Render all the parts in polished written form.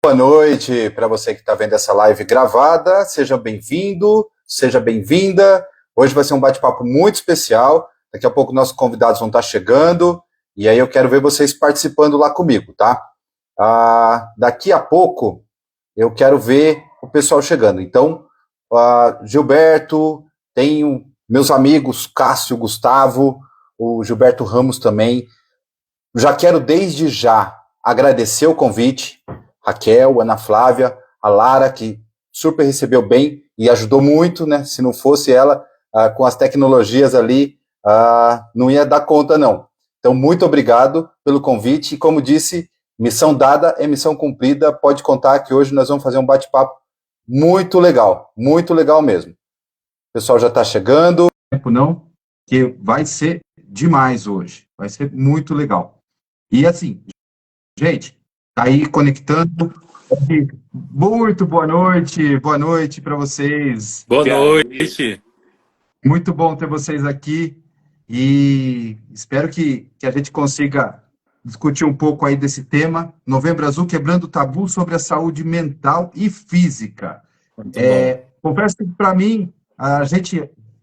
Boa noite para você que está vendo essa live gravada. Seja bem-vindo, seja bem-vinda. Hoje vai ser um bate-papo muito especial. Daqui a pouco nossos convidados vão estar chegando e aí eu quero ver vocês participando lá comigo, tá? Daqui a pouco eu quero ver o pessoal chegando. Então, Gilberto, tenho meus amigos Cássio, Gustavo, o Gilberto Ramos também. Já quero desde já agradecer o convite, Raquel, Ana Flávia, a Lara, que super recebeu bem e ajudou muito, né? Se não fosse ela, com as tecnologias ali, não ia dar conta, não. Então, muito obrigado pelo convite. E como disse, missão dada é missão cumprida. Pode contar que hoje nós vamos fazer um bate-papo muito legal mesmo. O pessoal já está chegando. Tempo não, que vai ser demais hoje. Vai ser muito legal. E assim, gente, tá aí conectando. Muito boa noite para vocês. Boa noite. Muito bom ter vocês aqui e espero que a gente consiga discutir um pouco aí desse tema. Novembro Azul, quebrando o tabu sobre a saúde mental e física. Confesso que para mim,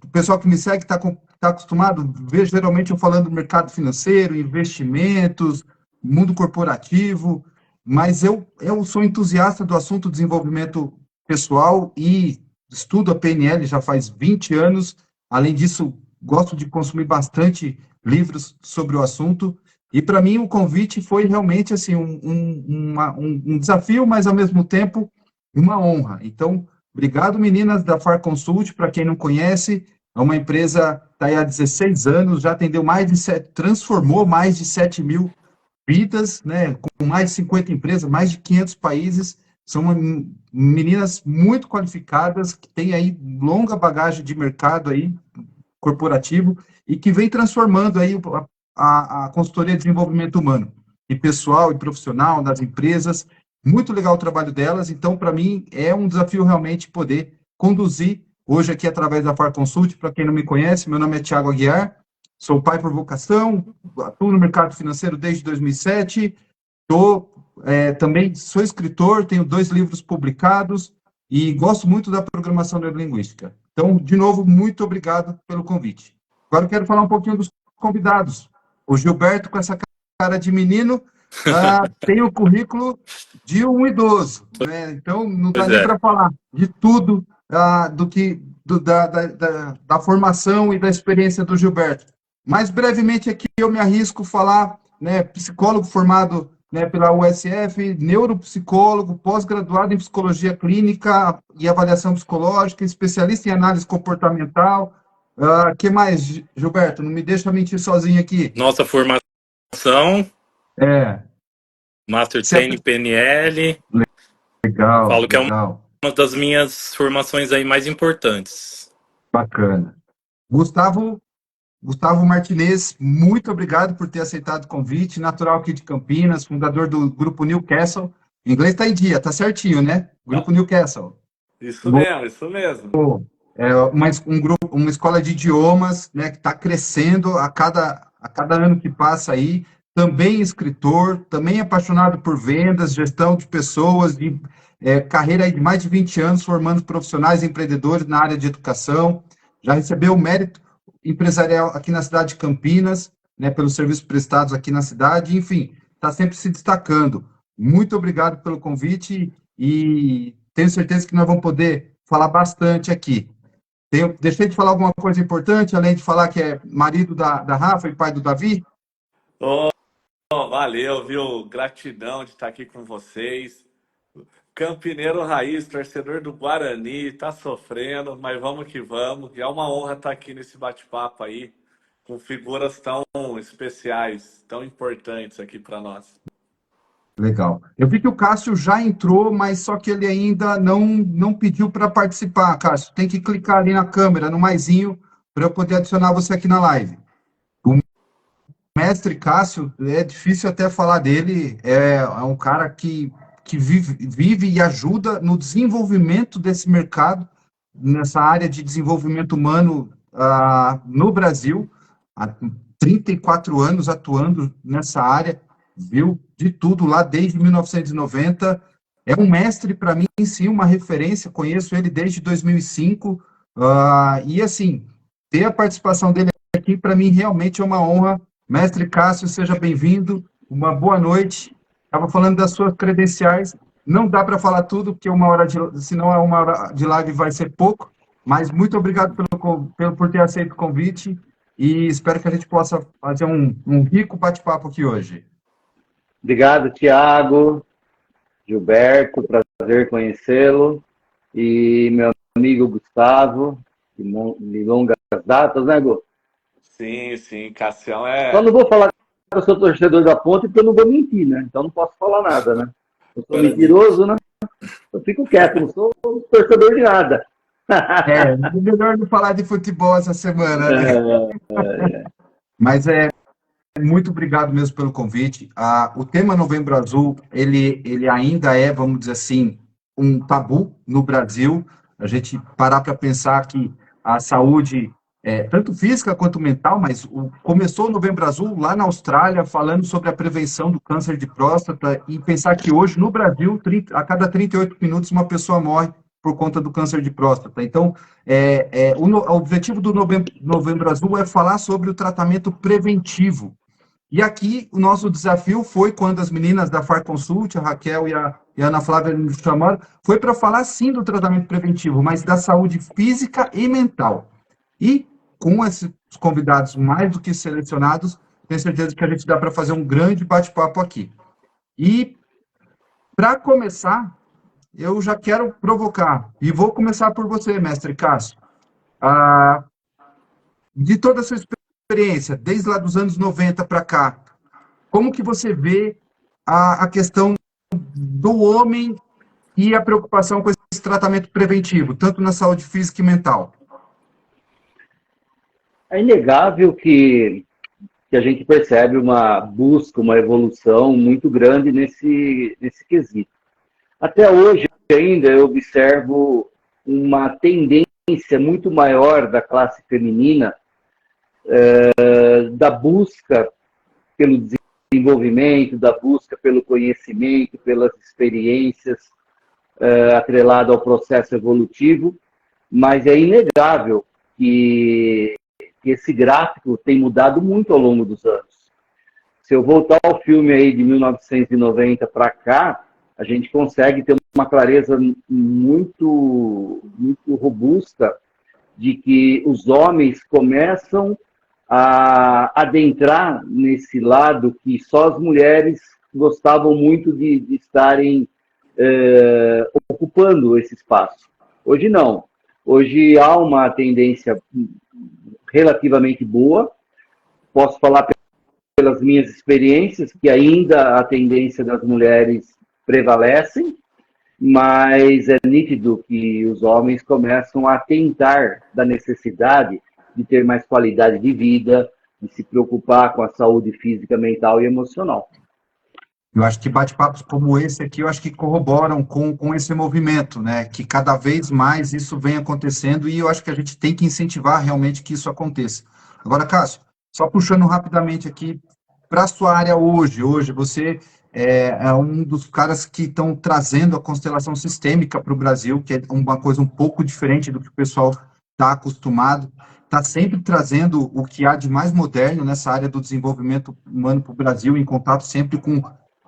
o pessoal que me segue está acostumado, vejo geralmente eu falando do mercado financeiro, investimentos, mundo corporativo, mas eu sou entusiasta do assunto desenvolvimento pessoal e estudo a PNL já faz 20 anos. Além disso, gosto de consumir bastante livros sobre o assunto. E para mim o convite foi realmente assim um desafio, mas ao mesmo tempo uma honra. Então, obrigado, meninas da Far Consult. Para quem não conhece, é uma empresa que está aí há 16 anos, já atendeu transformou mais de 7 mil vidas, né, com mais de 50 empresas, mais de 500 países. São meninas muito qualificadas, que têm aí longa bagagem de mercado aí, corporativo, e que vem transformando aí a consultoria de desenvolvimento humano, e pessoal e profissional das empresas. Muito legal o trabalho delas. Então, para mim, é um desafio realmente poder conduzir hoje aqui através da Far Consult. Para quem não me conhece, meu nome é Thiago Aguiar, sou pai por vocação, atuo no mercado financeiro desde 2007, também sou escritor, tenho 2 livros publicados e gosto muito da programação neurolinguística. Então, de novo, muito obrigado pelo convite. Agora eu quero falar um pouquinho dos convidados. O Gilberto, com essa cara de menino, tem o currículo de um idoso, né? Então, não dá nem para falar de tudo da formação e da experiência do Gilberto. Mais brevemente aqui eu me arrisco a falar, né, psicólogo formado, né, pela USF, neuropsicólogo, pós-graduado em psicologia clínica e avaliação psicológica, especialista em análise comportamental. Que mais, Gilberto? Não me deixa mentir sozinho aqui. Nossa formação, Master Training PNL. Legal, Falo que legal. É uma das minhas formações aí mais importantes. Bacana. Gustavo Martinez, muito obrigado por ter aceitado o convite, natural aqui de Campinas, fundador do Grupo Newcastle. Em inglês está em dia, tá certinho, né? Grupo Newcastle. Isso mesmo. É uma escola de idiomas, né, que está crescendo a cada ano que passa aí. Também escritor, também apaixonado por vendas, gestão de pessoas, carreira aí de mais de 20 anos, formando profissionais e empreendedores na área de educação. Já recebeu o mérito empresarial aqui na cidade de Campinas, né, pelos serviços prestados aqui na cidade. Enfim, está sempre se destacando. Muito obrigado pelo convite e tenho certeza que nós vamos poder falar bastante aqui. Deixei de falar alguma coisa importante, além de falar que é marido da Rafa e pai do Davi? Valeu, viu? Gratidão de estar aqui com vocês. Campineiro Raiz, torcedor do Guarani, tá sofrendo, mas vamos que vamos. E é uma honra estar aqui nesse bate-papo aí, com figuras tão especiais, tão importantes aqui para nós. Legal. Eu vi que o Cássio já entrou, mas só que ele ainda não pediu para participar, Cássio. Tem que clicar ali na câmera, no maisinho, para eu poder adicionar você aqui na live. O mestre Cássio, é difícil até falar dele, é um cara que vive e ajuda no desenvolvimento desse mercado, nessa área de desenvolvimento humano no Brasil, há 34 anos atuando nessa área, viu de tudo lá desde 1990, é um mestre para mim, sim, uma referência, conheço ele desde 2005, e assim, ter a participação dele aqui, para mim, realmente é uma honra. Mestre Cássio, seja bem-vindo, uma boa noite. Estava falando das suas credenciais, não dá para falar tudo, porque senão uma hora de live vai ser pouco, mas muito obrigado por ter aceito o convite e espero que a gente possa fazer um rico bate-papo aqui hoje. Obrigado, Tiago, Gilberto, prazer conhecê-lo, e meu amigo Gustavo, de longas datas, né, Gu? Sim, sim, Cassião Só não vou falar que eu sou torcedor da Ponte, porque eu não vou mentir, né? Então não posso falar nada, né? Eu sou mentiroso, né? Eu fico quieto, não sou torcedor de nada. É melhor não falar de futebol essa semana, né? Mas muito obrigado mesmo pelo convite. O tema Novembro Azul, ele ainda é, vamos dizer assim, um tabu no Brasil. A gente parar para pensar que a saúde, tanto física quanto mental, mas começou o Novembro Azul lá na Austrália, falando sobre a prevenção do câncer de próstata, e pensar que hoje, no Brasil, a cada 38 minutos, uma pessoa morre por conta do câncer de próstata. Então, o objetivo do Novembro Azul é falar sobre o tratamento preventivo. E aqui, o nosso desafio foi, quando as meninas da FarConsult, a Raquel e a Ana Flávia nos chamaram, foi para falar, sim, do tratamento preventivo, mas da saúde física e mental. E, com esses convidados mais do que selecionados, tenho certeza que a gente dá para fazer um grande bate-papo aqui. E, para começar, eu já quero provocar, e vou começar por você, mestre Cássio. De toda a sua experiência, desde lá dos anos 90 para cá, como que você vê a questão do homem e a preocupação com esse tratamento preventivo, tanto na saúde física e mental? É inegável que a gente percebe uma busca, uma evolução muito grande nesse quesito. Até hoje ainda eu observo uma tendência muito maior da classe feminina da busca pelo desenvolvimento, da busca pelo conhecimento, pelas experiências atrelado ao processo evolutivo, mas é inegável que esse gráfico tem mudado muito ao longo dos anos. Se eu voltar ao filme aí de 1990 para cá, a gente consegue ter uma clareza muito, muito robusta de que os homens começam a adentrar nesse lado que só as mulheres gostavam muito de estarem ocupando esse espaço. Hoje não. Hoje há uma tendência relativamente boa. Posso falar pelas minhas experiências que ainda a tendência das mulheres prevalece, mas é nítido que os homens começam a tentar da necessidade de ter mais qualidade de vida, de se preocupar com a saúde física, mental e emocional. Eu acho que bate-papos como esse aqui, eu acho que corroboram com esse movimento, né? Que cada vez mais isso vem acontecendo e eu acho que a gente tem que incentivar realmente que isso aconteça. Agora, Cássio, só puxando rapidamente aqui para a sua área hoje. Hoje você é um dos caras que estão trazendo a constelação sistêmica para o Brasil, que é uma coisa um pouco diferente do que o pessoal está acostumado. Está sempre trazendo o que há de mais moderno nessa área do desenvolvimento humano para o Brasil, em contato sempre com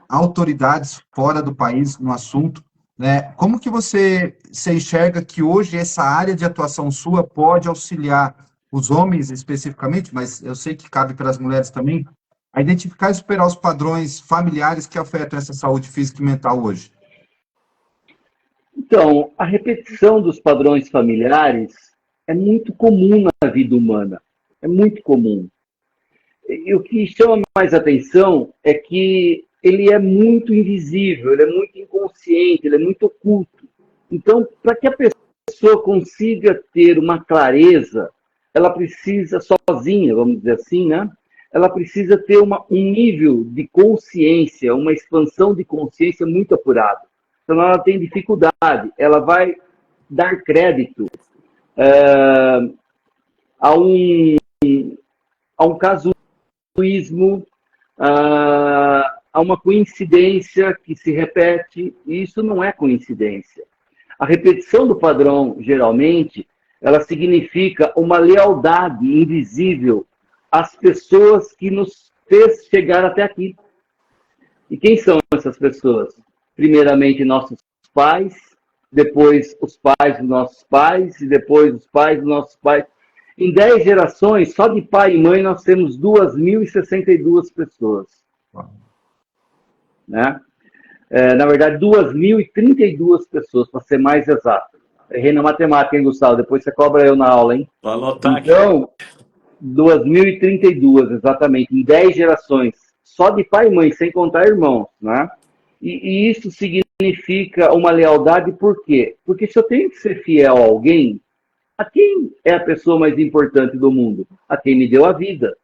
autoridades fora do país no assunto, né? Como que você enxerga que hoje essa área de atuação sua pode auxiliar os homens especificamente, mas eu sei que cabe para as mulheres também, a identificar e superar os padrões familiares que afetam essa saúde física e mental hoje? Então, a repetição dos padrões familiares é muito comum na vida humana. É muito comum. E o que chama mais atenção é que ele é muito invisível, ele é muito inconsciente, ele é muito oculto. Então, para que a pessoa consiga ter uma clareza, ela precisa, sozinha, vamos dizer assim, né? Ela precisa ter um nível de consciência, uma expansão de consciência muito apurado. Então, ela tem dificuldade, ela vai dar crédito a um casuísmo, há uma coincidência que se repete, e isso não é coincidência. A repetição do padrão, geralmente, ela significa uma lealdade invisível às pessoas que nos fez chegar até aqui. E quem são essas pessoas? Primeiramente, nossos pais, depois os pais dos nossos pais, e depois os pais dos nossos pais. Em 10 gerações, só de pai e mãe, nós temos 2.062 pessoas. Né? Na verdade, 2.032 pessoas, para ser mais exato. Errei na matemática, hein, Gustavo? Depois você cobra eu na aula, hein? Vou anotar aqui. Então, 2.032, exatamente, em 10 gerações. Só de pai e mãe, sem contar irmãos, né? E isso significa uma lealdade, por quê? Porque se eu tenho que ser fiel a alguém, a quem é a pessoa mais importante do mundo? A quem me deu a vida,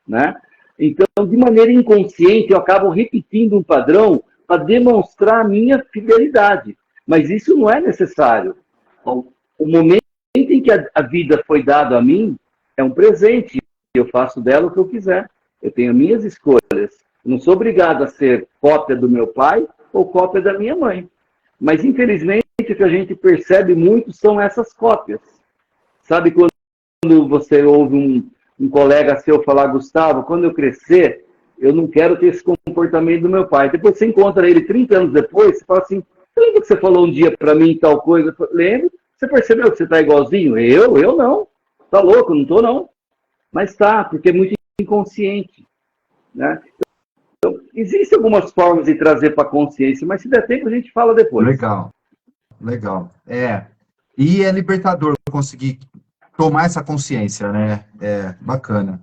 né? Então, de maneira inconsciente, eu acabo repetindo um padrão para demonstrar a minha fidelidade. Mas isso não é necessário. O momento em que a vida foi dado a mim é um presente. Eu faço dela o que eu quiser. Eu tenho minhas escolhas. Eu não sou obrigado a ser cópia do meu pai ou cópia da minha mãe. Mas, infelizmente, o que a gente percebe muito são essas cópias. Sabe quando você ouve um colega seu falar, Gustavo, quando eu crescer, eu não quero ter esse comportamento do meu pai. Depois você encontra ele 30 anos depois, você fala assim, você lembra que você falou um dia para mim tal coisa? Lembro. Você percebeu que você está igualzinho? Eu não. Tá louco, não tô não. Mas tá, porque é muito inconsciente. Né? Então, existem algumas formas de trazer para a consciência, mas se der tempo a gente fala depois. Legal. E é libertador conseguir tomar essa consciência, né? É bacana.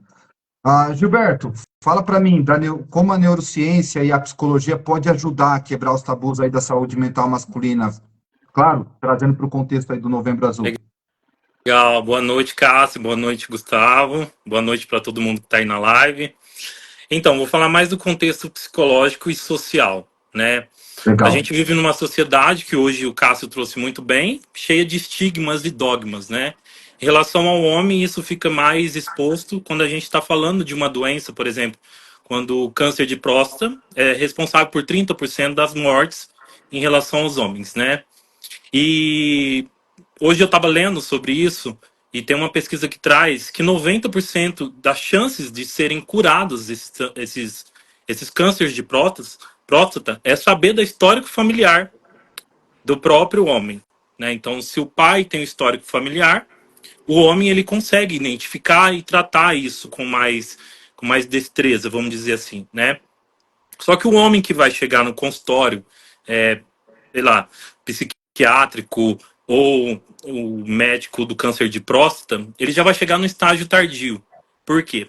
Gilberto, fala para mim, como a neurociência e a psicologia pode ajudar a quebrar os tabus aí da saúde mental masculina? Claro, trazendo para o contexto aí do Novembro Azul. Legal, boa noite, Cássio, boa noite, Gustavo, boa noite para todo mundo que está aí na live. Então, vou falar mais do contexto psicológico e social, né? Legal. A gente vive numa sociedade que hoje o Cássio trouxe muito bem, cheia de estigmas e dogmas, né? Em relação ao homem, isso fica mais exposto quando a gente está falando de uma doença, por exemplo, quando o câncer de próstata é responsável por 30% das mortes em relação aos homens, né? E hoje eu estava lendo sobre isso e tem uma pesquisa que traz que 90% das chances de serem curados esses cânceres de próstata é saber da histórico familiar do próprio homem, né? Então, se o pai tem um histórico familiar, o homem ele consegue identificar e tratar isso com mais destreza, vamos dizer assim, né? Só que o homem que vai chegar no consultório, sei lá, psiquiátrico ou o médico do câncer de próstata, ele já vai chegar no estágio tardio. Por quê?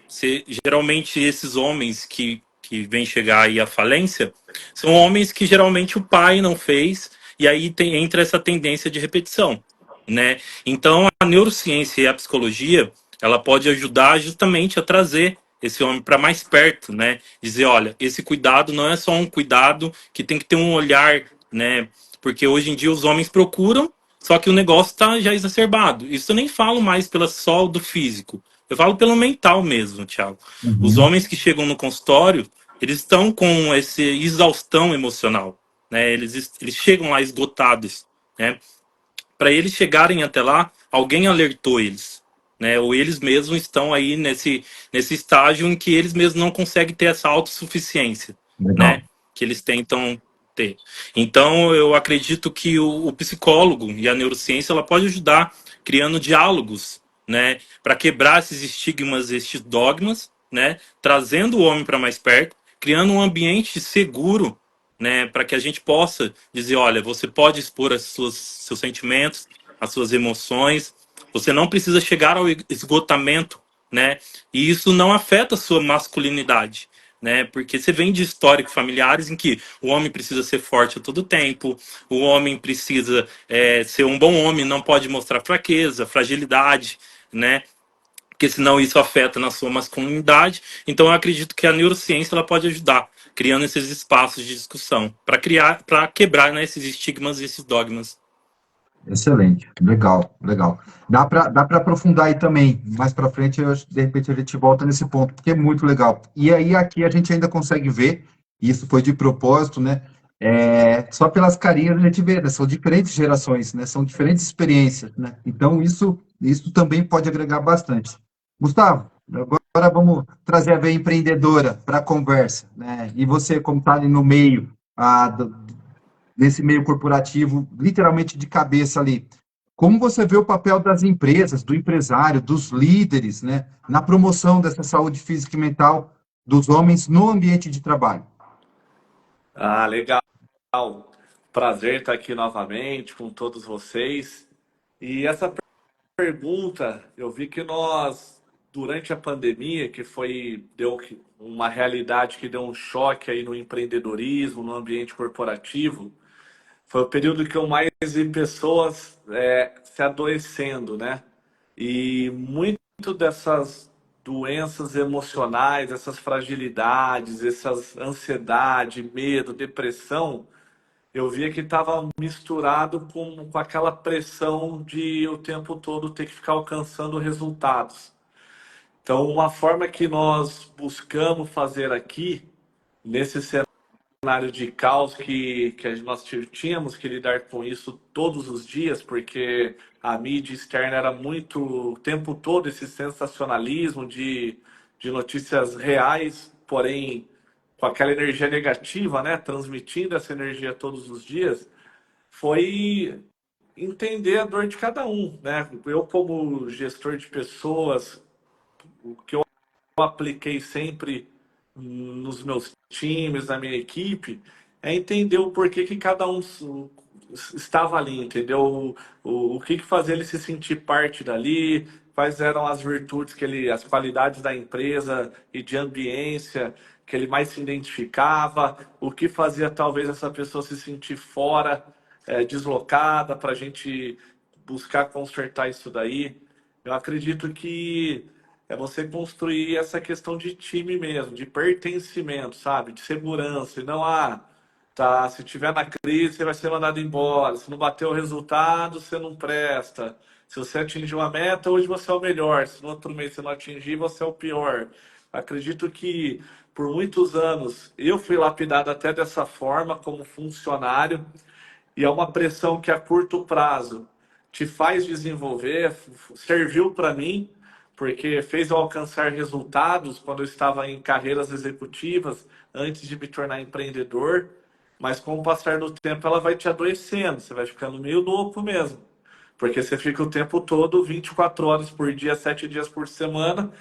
Geralmente esses homens que vêm chegar aí à falência são homens que geralmente o pai não fez e aí entra essa tendência de repetição, né? Então a neurociência e a psicologia ela pode ajudar justamente a trazer esse homem para mais perto, né? Dizer, olha, esse cuidado não é só um cuidado que tem que ter um olhar, né? Porque hoje em dia os homens procuram, só que o negócio está já exacerbado. Isso eu nem falo mais só do físico. Eu falo pelo mental mesmo, Thiago. Uhum. Os homens que chegam no consultório, eles estão com essa exaustão emocional, né? Eles chegam lá esgotados, né? Para eles chegarem até lá, alguém alertou eles, né? Ou eles mesmos estão aí nesse estágio em que eles mesmos não conseguem ter essa autossuficiência, né? Que eles tentam ter. Então, eu acredito que o psicólogo e a neurociência ela pode ajudar criando diálogos, né? Para quebrar esses estigmas, esses dogmas, né? Trazendo o homem para mais perto, criando um ambiente seguro, né, para que a gente possa dizer, olha, você pode expor seus sentimentos, as suas emoções, você não precisa chegar ao esgotamento, né, e isso não afeta a sua masculinidade, né, porque você vem de históricos familiares em que o homem precisa ser forte a todo tempo, o homem precisa ser um bom homem, não pode mostrar fraqueza, fragilidade, né, porque senão isso afeta na sua masculinidade. Então eu acredito que a neurociência ela pode ajudar, criando esses espaços de discussão, para quebrar, né, esses estigmas e esses dogmas. Excelente, legal. Dá para aprofundar aí também, mais para frente, de repente a gente volta nesse ponto, porque é muito legal. E aí aqui a gente ainda consegue ver isso foi de propósito, né? Só pelas carinhas a gente vê, né? São diferentes gerações, né? São diferentes experiências, né? Então, isso também pode agregar bastante. Gustavo, agora vamos trazer a veia empreendedora para a conversa, né? E você, como está ali no meio, nesse meio corporativo, literalmente de cabeça ali, como você vê o papel das empresas, do empresário, dos líderes, né, na promoção dessa saúde física e mental dos homens no ambiente de trabalho? Ah, legal. Prazer estar aqui novamente com todos vocês. E essa pergunta, eu vi que nós, durante a pandemia, deu uma realidade que deu um choque aí no empreendedorismo, no ambiente corporativo, foi o período que eu mais vi pessoas se adoecendo, né? E muito dessas doenças emocionais, essas fragilidades, essas ansiedade, medo, depressão, eu via que estava misturado com aquela pressão de o tempo todo ter que ficar alcançando resultados. Então, uma forma que nós buscamos fazer aqui, nesse cenário de caos que nós tínhamos que lidar com isso todos os dias, porque a mídia externa era muito, o tempo todo, esse sensacionalismo de notícias reais, porém com aquela energia negativa, né? Transmitindo essa energia todos os dias, foi entender a dor de cada um, né? Eu, como gestor de pessoas, o que eu apliquei sempre nos meus times, na minha equipe, é entender o porquê que cada um estava ali, entendeu? O que fazia ele se sentir parte dali, quais eram as virtudes as qualidades da empresa e de ambiência que ele mais se identificava, o que fazia talvez essa pessoa se sentir fora, deslocada, para a gente buscar consertar isso daí. Eu acredito que é você construir essa questão de time mesmo, de pertencimento, sabe? De segurança. E não, tá, se tiver na crise, você vai ser mandado embora. Se não bater o resultado, você não presta. Se você atingir uma meta, hoje você é o melhor. Se no outro mês você não atingir, você é o pior. Acredito que por muitos anos eu fui lapidado até dessa forma, como funcionário, e é uma pressão que a curto prazo te faz desenvolver, serviu para mim, porque fez eu alcançar resultados quando eu estava em carreiras executivas, antes de me tornar empreendedor, mas com o passar do tempo ela vai te adoecendo, você vai ficando meio louco mesmo, porque você fica o tempo todo, 24 horas por dia, 7 dias por semana,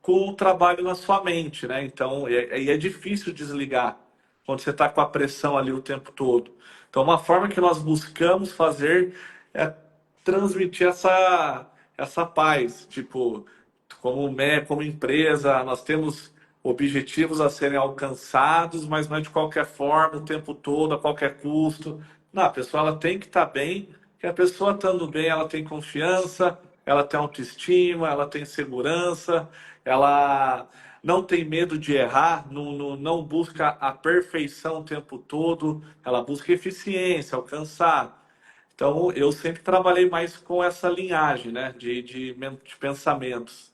com o trabalho na sua mente, né? Então, é difícil desligar quando você está com a pressão ali o tempo todo. Então, uma forma que nós buscamos fazer é transmitir essa paz. Tipo, como empresa, nós temos objetivos a serem alcançados, mas não é de qualquer forma, o tempo todo, a qualquer custo. Não, a pessoa ela tem que estar bem, porque a pessoa estando bem, ela tem confiança, ela tem autoestima, ela tem segurança, ela não tem medo de errar, não busca a perfeição o tempo todo, ela busca eficiência, alcançar. Então, eu sempre trabalhei mais com essa linhagem, né, de pensamentos.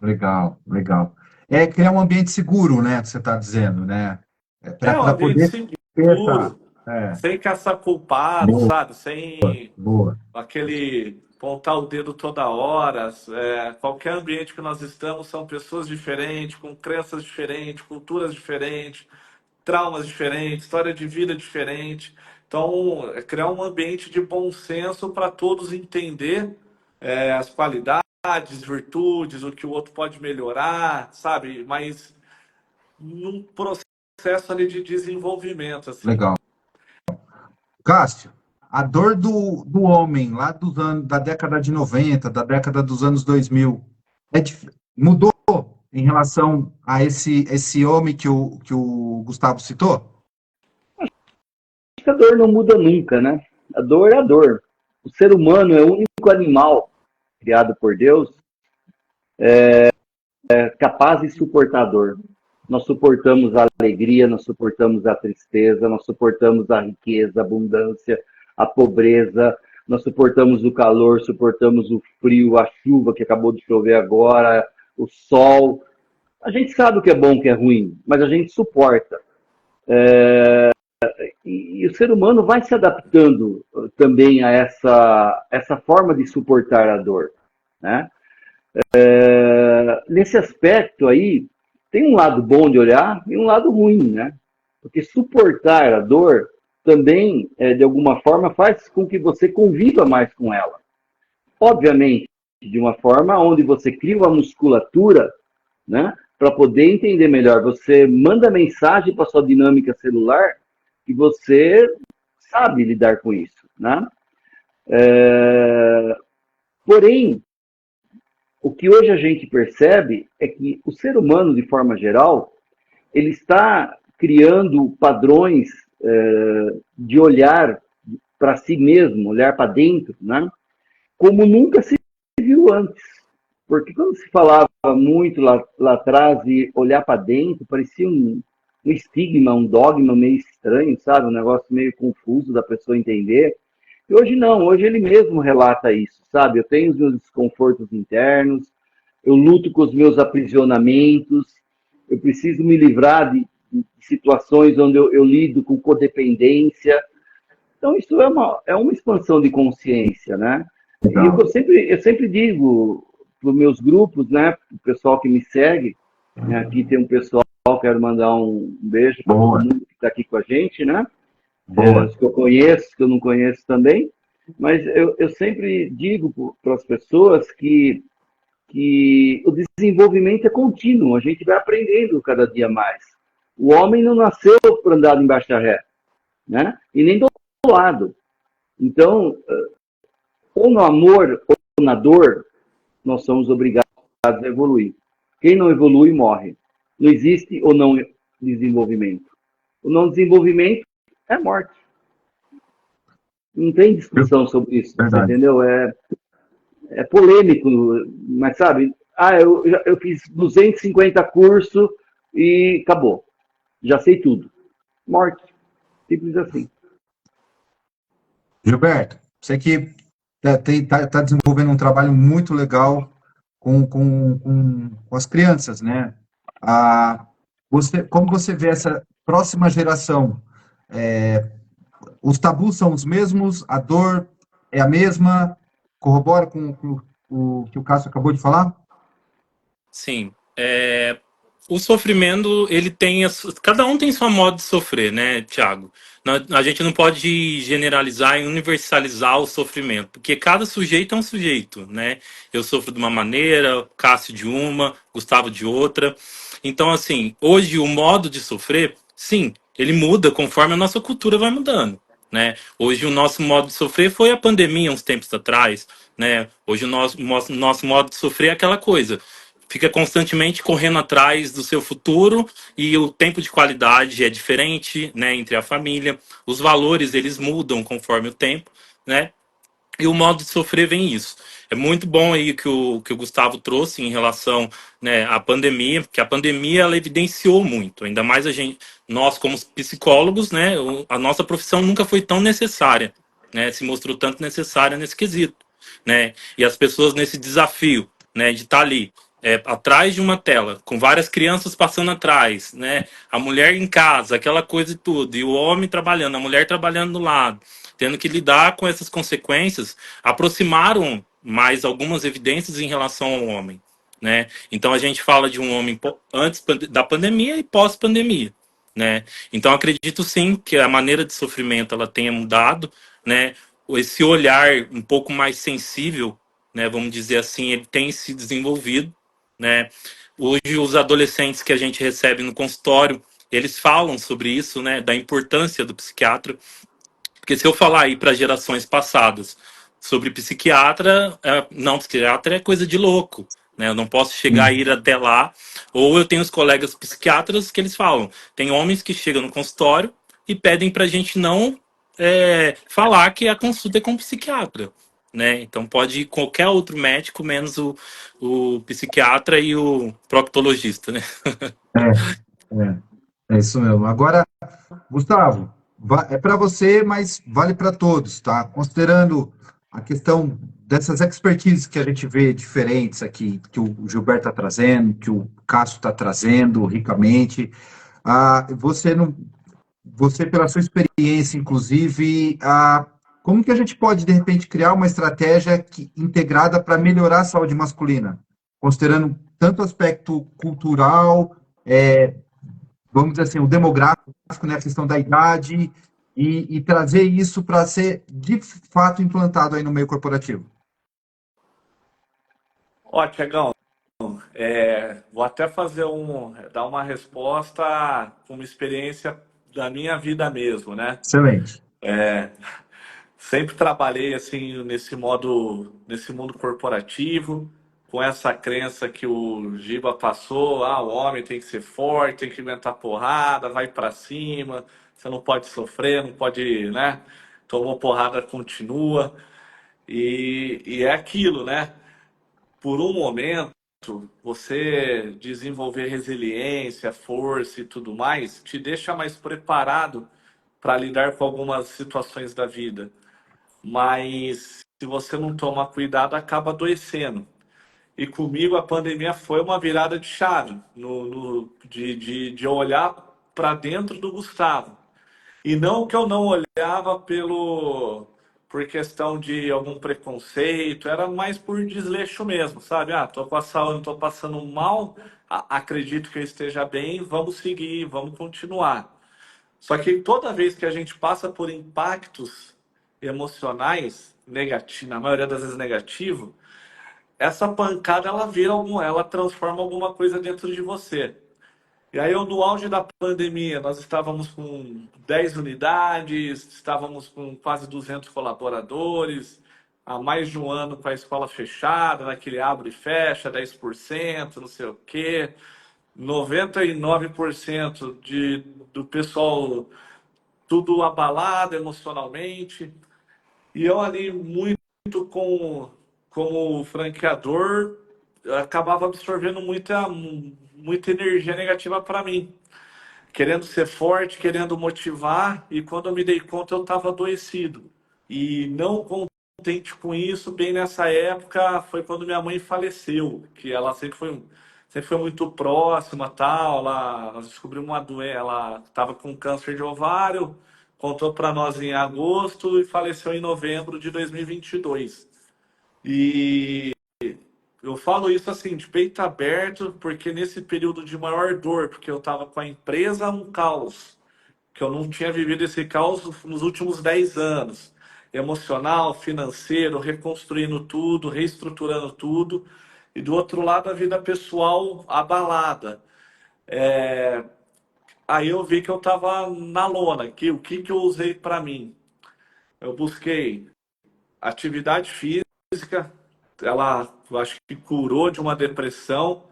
Legal, legal. É criar um ambiente seguro, né? Que você está dizendo, né? É um Para ambiente poder ter essa. seguro, sem caçar culpado, Boa, sabe? Sem boa. aquele apontar o dedo toda hora. Qualquer ambiente que nós estamos são pessoas diferentes, com crenças diferentes, culturas diferentes, traumas diferentes, história de vida diferente. Então, é criar um ambiente de bom senso para todos entender as qualidades, virtudes, o que o outro pode melhorar, sabe? Mas num processo ali de desenvolvimento, assim. Legal. Cássio, a dor do homem lá da década de 90, da década dos anos 2000, mudou em relação a esse homem que o Gustavo citou? Acho que a dor não muda nunca, né? A dor é a dor. O ser humano é o único animal criado por Deus capaz de suportar a dor. Nós suportamos a alegria, nós suportamos a tristeza, nós suportamos a riqueza, a abundância, a pobreza, nós suportamos o calor, suportamos o frio, a chuva que acabou de chover agora, o sol. A gente sabe o que é bom, o que é ruim, mas a gente suporta. E o ser humano vai se adaptando também a essa forma de suportar a dor, né? Nesse aspecto aí, tem um lado bom de olhar e um lado ruim, né? Porque suportar a dor também, de alguma forma, faz com que você conviva mais com ela. Obviamente, de uma forma onde você cria uma musculatura, né? Para poder entender melhor. Você manda mensagem para sua dinâmica celular que você sabe lidar com isso, né? Porém, o que hoje a gente percebe é que o ser humano, de forma geral, ele está criando padrões de olhar para si mesmo, olhar para dentro, né? Como nunca se viu antes. Porque quando se falava muito lá atrás de olhar para dentro, parecia um estigma, um dogma meio estranho, sabe? Um negócio meio confuso da pessoa entender. E hoje não, hoje ele mesmo relata isso, sabe? Eu tenho os meus desconfortos internos, eu luto com os meus aprisionamentos, eu preciso me livrar de situações onde eu lido com codependência. Então, isso é uma expansão de consciência, né? E eu sempre digo para os meus grupos, né, para o pessoal que me segue, né, aqui tem um pessoal, quero mandar um beijo para todo mundo que está aqui com a gente, né? Os que eu conheço, que eu não conheço também, mas eu sempre digo para as pessoas que o desenvolvimento é contínuo, a gente vai aprendendo cada dia mais. O homem não nasceu para andar embaixo da ré, né? E nem do lado. Então, ou no amor ou na dor, nós somos obrigados a evoluir. Quem não evolui, morre. Não existe ou não desenvolvimento. O não desenvolvimento é morte. Não tem discussão sobre isso, você entendeu? É polêmico, mas sabe, eu fiz 250 cursos e acabou. Já sei tudo. Morte. Simples assim. Gilberto, você que está desenvolvendo um trabalho muito legal com as crianças, né? Como você vê essa próxima geração? Os tabus são os mesmos? A dor é a mesma? Corrobora com o que o Cássio acabou de falar? Sim. O sofrimento, ele tem... Cada um tem sua modo de sofrer, né, Thiago? A gente não pode generalizar e universalizar o sofrimento, porque cada sujeito é um sujeito, né? Eu sofro de uma maneira, Cássio de uma, Gustavo de outra. Então, assim, hoje o modo de sofrer, sim, ele muda conforme a nossa cultura vai mudando, né? Hoje o nosso modo de sofrer foi a pandemia uns tempos atrás, né? Hoje o nosso modo de sofrer é aquela coisa. Fica constantemente correndo atrás do seu futuro e o tempo de qualidade é diferente, né, entre a família. Os valores, eles mudam conforme o tempo, né? E o modo de sofrer vem isso. É muito bom aí que o Gustavo trouxe em relação, né, à pandemia, porque a pandemia ela evidenciou muito, ainda mais nós como psicólogos, né, a nossa profissão nunca foi tão necessária, né, se mostrou tanto necessária nesse quesito, né, e as pessoas nesse desafio, né, de estar ali atrás de uma tela, com várias crianças passando atrás, né, a mulher em casa, aquela coisa e tudo, e o homem trabalhando, a mulher trabalhando do lado, tendo que lidar com essas consequências, aproximaram mais algumas evidências em relação ao homem, né? Então a gente fala de um homem antes da pandemia e pós-pandemia, né? Então acredito sim que a maneira de sofrimento ela tenha mudado, né? Esse olhar um pouco mais sensível, né? Vamos dizer assim, ele tem se desenvolvido, né? Hoje os adolescentes que a gente recebe no consultório, eles falam sobre isso, né? Da importância do psiquiatra. Porque se eu falar aí para gerações passadas sobre psiquiatra, não, psiquiatra é coisa de louco, né? Eu não posso chegar a ir até lá. Ou eu tenho os colegas psiquiatras que eles falam, tem homens que chegam no consultório e pedem para a gente não falar que a consulta é com o psiquiatra, né? Então pode ir qualquer outro médico, menos o psiquiatra e o proctologista, né? É isso mesmo. Agora, Gustavo, é para você, mas vale para todos, tá? Considerando a questão dessas expertises que a gente vê diferentes aqui, que o Gilberto está trazendo, que o Cássio está trazendo ricamente, você não você, pela sua experiência, inclusive, como que a gente pode, de repente, criar uma estratégia integrada para melhorar a saúde masculina, considerando tanto o aspecto cultural, vamos dizer assim, o demográfico, né, a questão da idade, e trazer isso para ser, de fato, implantado aí no meio corporativo? Ó, Tiagão, vou até dar uma resposta com uma experiência da minha vida mesmo, né? Excelente. Sempre trabalhei assim nesse mundo corporativo, com essa crença que o Giba passou, o homem tem que ser forte, tem que inventar porrada, vai pra cima, você não pode sofrer, não pode, né? Tomou porrada, continua. E é aquilo, né? Por um momento, você desenvolver resiliência, força e tudo mais, te deixa mais preparado para lidar com algumas situações da vida. Mas se você não toma cuidado, acaba adoecendo. E comigo a pandemia foi uma virada de chave de olhar para dentro do Gustavo. E não que eu não olhava por questão de algum preconceito, era mais por desleixo mesmo, sabe? Tô com a saúde, tô passando mal, acredito que eu esteja bem, vamos seguir, vamos continuar. Só que toda vez que a gente passa por impactos emocionais negativos, na maioria das vezes negativo, essa pancada ela transforma alguma coisa dentro de você. E aí, no auge da pandemia, nós estávamos com 10 unidades, estávamos com quase 200 colaboradores, há mais de um ano com a escola fechada, naquele abre e fecha, 10%, não sei o quê. 99% do pessoal tudo abalado emocionalmente. E eu ali, muito como franqueador, eu acabava absorvendo muita energia negativa para mim. Querendo ser forte, querendo motivar, e quando eu me dei conta, eu estava adoecido. E não contente com isso, bem nessa época, foi quando minha mãe faleceu, que ela sempre foi muito próxima, tal. Nós descobrimos uma doença, ela estava com câncer de ovário, contou para nós em agosto e faleceu em novembro de 2022. E eu falo isso assim, de peito aberto, porque nesse período de maior dor, porque eu estava com a empresa um caos, que eu não tinha vivido esse caos nos últimos 10 anos. Emocional, financeiro, reconstruindo tudo, reestruturando tudo. E do outro lado, a vida pessoal abalada. Aí eu vi que eu estava na lona, que o que eu usei para mim? Eu busquei atividade física, ela eu acho que curou de uma depressão,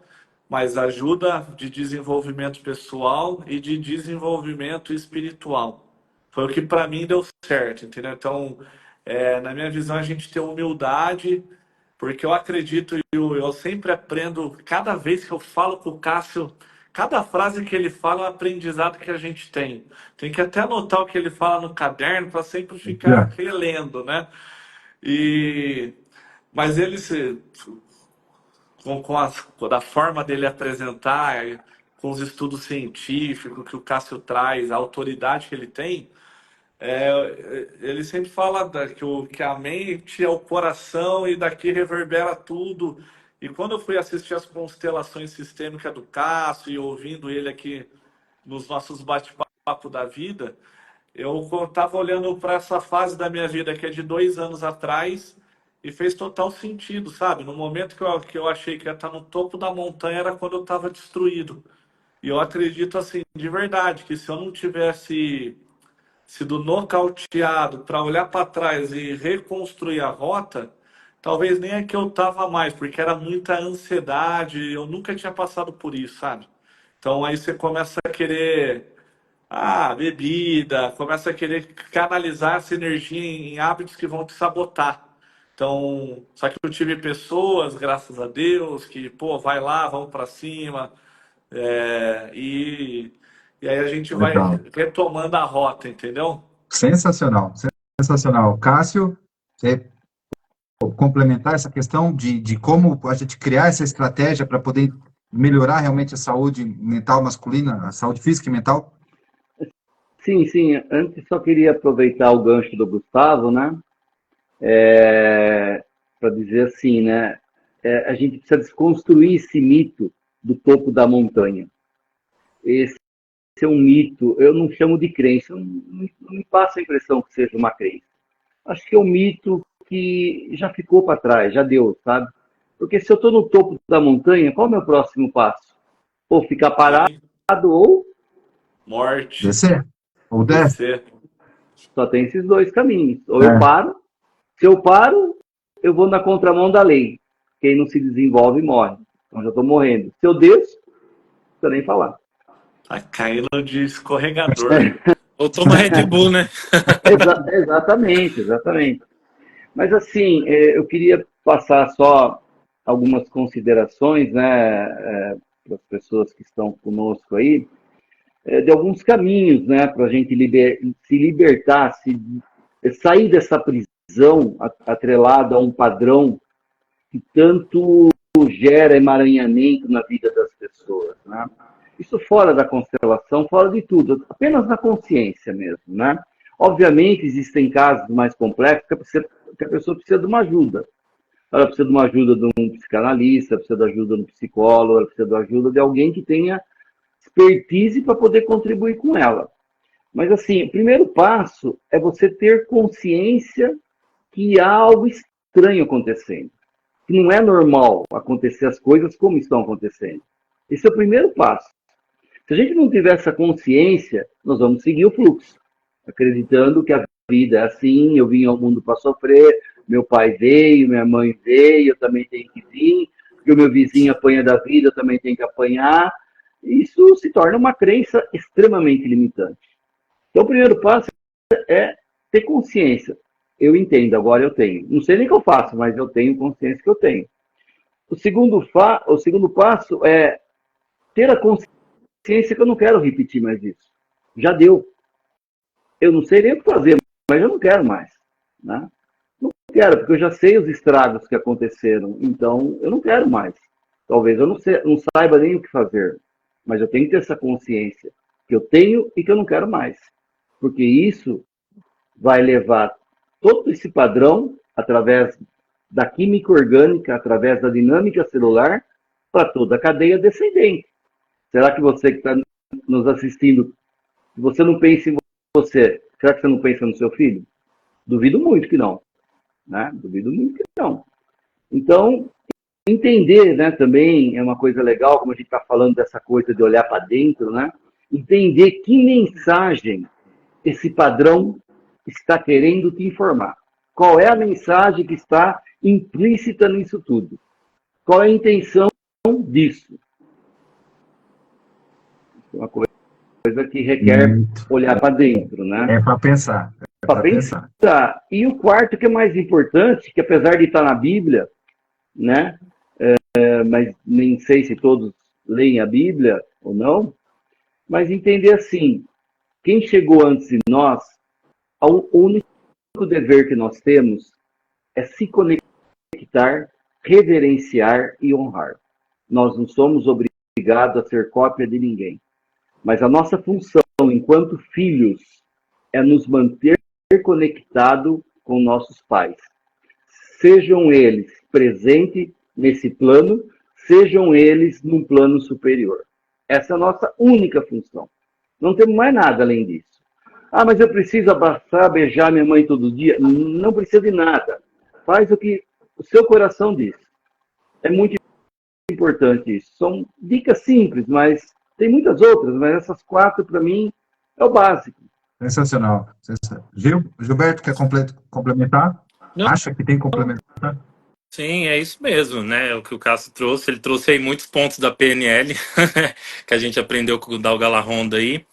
mas ajuda de desenvolvimento pessoal e de desenvolvimento espiritual. Foi o que para mim deu certo, entendeu? Então, na minha visão, a gente ter humildade, porque eu acredito, eu sempre aprendo, cada vez que eu falo com o Cássio, cada frase que ele fala é um aprendizado que a gente tem. Tem que até anotar o que ele fala no caderno para sempre ficar relendo, né? Mas ele da forma dele apresentar, com os estudos científicos que o Cássio traz, a autoridade que ele tem, ele sempre fala que a mente é o coração e daqui reverbera tudo. E quando eu fui assistir as constelações sistêmicas do Cássio e ouvindo ele aqui nos nossos bate-papo da vida, eu estava olhando para essa fase da minha vida que é de 2 anos atrás e fez total sentido, sabe? No momento que eu achei que ia estar no topo da montanha era quando eu estava destruído. E eu acredito, assim, de verdade, que se eu não tivesse sido nocauteado para olhar para trás e reconstruir a rota, talvez nem aqui eu estava mais, porque era muita ansiedade, eu nunca tinha passado por isso, sabe? Então aí você começa a querer bebida, começa a querer canalizar essa energia em hábitos que vão te sabotar. Então, só que eu tive pessoas, graças a Deus, que, pô, vai lá, vamos para cima, é, e, e aí a gente vai Legal. retomando a rota, entendeu? Sensacional, sensacional. Cássio, você complementar essa questão de como a gente criar essa estratégia para poder melhorar realmente a saúde mental masculina, a saúde física e mental? Sim, sim. Antes só queria aproveitar o gancho do Gustavo, né? Para dizer assim, né? A gente precisa desconstruir esse mito do topo da montanha. Esse é um mito, eu não chamo de crença, não me passa a impressão que seja uma crença. Acho que é um mito que já ficou para trás, já deu, sabe? Porque se eu estou no topo da montanha, qual é o meu próximo passo? Ou ficar parado, Sim. ou Morte. Descer? Ou desce? Descer. só tem esses dois caminhos. Ou eu É. paro, se eu paro, eu vou na contramão da lei. Quem não se desenvolve morre. Então já estou morrendo. Se eu desço, não precisa nem falar. Tá caindo de escorregador. Ou toma Red Bull, né? Exatamente, exatamente. Mas assim, eu queria passar só algumas considerações, né, para as pessoas que estão conosco aí, de alguns caminhos, né, para a gente se libertar, sair dessa prisão atrelada a um padrão que tanto gera emaranhamento na vida das pessoas, né? Isso fora da constelação, fora de tudo, apenas na consciência mesmo, né? Obviamente existem casos mais complexos que a pessoa precisa de uma ajuda. Ela precisa de uma ajuda de um psicanalista, precisa de ajuda de um psicólogo, ela precisa de ajuda de alguém que tenha expertise para poder contribuir com ela. Mas assim, o primeiro passo é você ter consciência que há algo estranho acontecendo, que não é normal acontecer as coisas como estão acontecendo. Esse é o primeiro passo. Se a gente não tiver essa consciência, nós vamos seguir o fluxo, acreditando que a vida é assim, eu vim ao mundo para sofrer, meu pai veio, minha mãe veio, eu também tenho que vir, porque o meu vizinho apanha da vida, eu também tenho que apanhar. Isso se torna uma crença extremamente limitante. Então, o primeiro passo é ter consciência. Eu entendo, agora eu tenho. Não sei nem o que eu faço, mas eu tenho consciência que eu tenho. O segundo passo é ter a consciência que eu não quero repetir mais isso. Já deu. Eu não sei nem o que fazer, mas eu não quero mais. Né? Não quero, porque eu já sei os estragos que aconteceram. Então, eu não quero mais. Talvez eu não saiba nem o que fazer, mas eu tenho que ter essa consciência que eu tenho e que eu não quero mais. Porque isso vai levar todo esse padrão, através da química orgânica, através da dinâmica celular, para toda a cadeia descendente. Será que você que está nos assistindo, você não pensa em você, será que você não pensa no seu filho? Duvido muito que não. Né? Duvido muito que não. Então, entender, né, também é uma coisa legal, como a gente está falando dessa coisa de olhar para dentro, né? Entender que mensagem esse padrão está querendo te informar. Qual é a mensagem que está implícita nisso tudo? Qual é a intenção disso? Uma coisa que requer olhar para dentro, né? É para pensar. É para pensar. E o quarto, que é mais importante, que apesar de estar na Bíblia, né? Mas nem sei se todos leem a Bíblia ou não, mas entender assim, quem chegou antes de nós, o único dever que nós temos é se conectar, reverenciar e honrar. Nós não somos obrigados a ser cópia de ninguém, mas a nossa função enquanto filhos é nos manter conectado com nossos pais. Sejam eles presentes nesse plano, sejam eles num plano superior. Essa é a nossa única função. Não temos mais nada além disso. Ah, mas eu preciso abraçar, beijar minha mãe todo dia? Não precisa de nada. Faz o que o seu coração diz. É muito importante isso. São dicas simples, mas tem muitas outras, mas essas quatro, para mim, é o básico. Sensacional. Gilberto, quer complementar? Não. Acha que tem que complementar? Sim, é isso mesmo, né? O que o Cássio trouxe, ele trouxe aí muitos pontos da PNL que a gente aprendeu com o Dalgala Honda aí.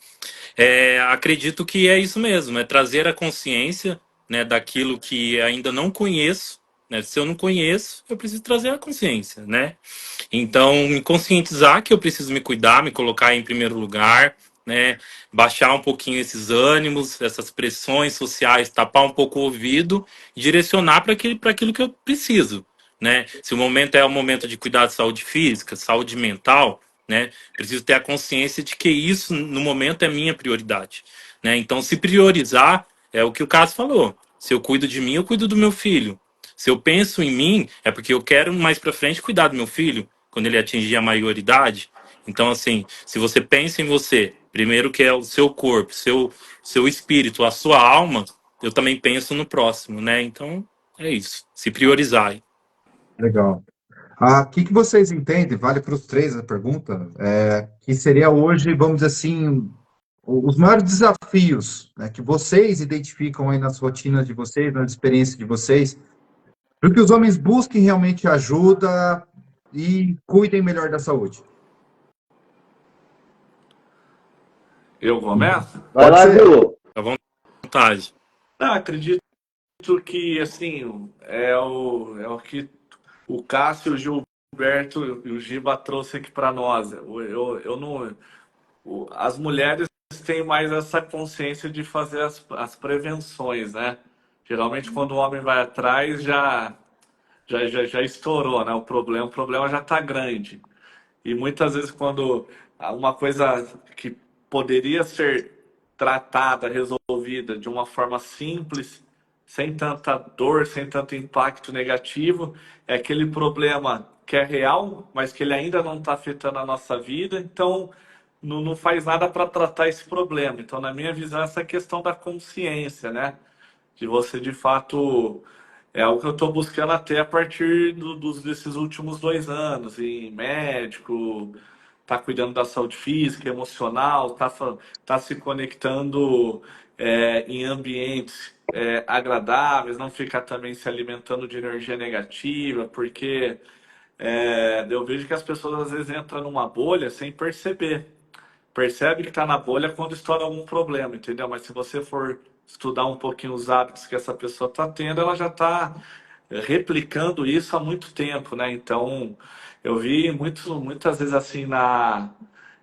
Acredito que é isso mesmo, é trazer a consciência, né, daquilo que ainda não conheço, né? Se eu não conheço, eu preciso trazer a consciência, né? Então, me conscientizar que eu preciso me cuidar, me colocar em primeiro lugar, né? Baixar um pouquinho esses ânimos, essas pressões sociais, tapar um pouco o ouvido e direcionar para aquilo que eu preciso, né? Se o momento é o momento de cuidar de saúde física, saúde mental, né? Preciso ter a consciência de que isso, no momento, é minha prioridade. né? Então, se priorizar, é o que o Cássio falou. Se eu cuido de mim, eu cuido do meu filho. Se eu penso em mim, é porque eu quero mais pra frente cuidar do meu filho, quando ele atingir a maioridade. Então, assim, se você pensa em você, primeiro que é o seu corpo, seu espírito, a sua alma, eu também penso no próximo, né? Então, é isso. Se priorizar. Legal. O que que vocês entendem, vale para os três a pergunta, que seria hoje, vamos dizer assim, os maiores desafios, né, que vocês identificam aí nas rotinas de vocês, nas experiências de vocês, para que os homens busquem realmente ajuda e cuidem melhor da saúde? Eu começo? Vai Pode lá, ser. Ju. À vontade. Não, acredito que, assim, é o que o Cássio, o Gilberto e o Giba trouxe aqui para nós. Eu não, as mulheres têm mais essa consciência de fazer as prevenções, né? Geralmente, quando o homem vai atrás, já estourou, né? O problema já está grande. E muitas vezes, quando uma coisa que poderia ser tratada, resolvida de uma forma simples, sem tanta dor, sem tanto impacto negativo, é aquele problema que é real, mas que ele ainda não está afetando a nossa vida, então não faz nada para tratar esse problema. Então, na minha visão, essa questão da consciência, né? De você de fato é algo que eu estou buscando até a partir desses últimos 2 anos, em médico, tá cuidando da saúde física, emocional, tá se conectando em ambientes agradáveis, não ficar também se alimentando de energia negativa, porque eu vejo que as pessoas às vezes entram numa bolha sem perceber. Percebe que está na bolha quando estoura algum problema, entendeu? Mas se você for estudar um pouquinho os hábitos que essa pessoa está tendo, ela já está replicando isso há muito tempo, né? Então, eu vi muitas vezes assim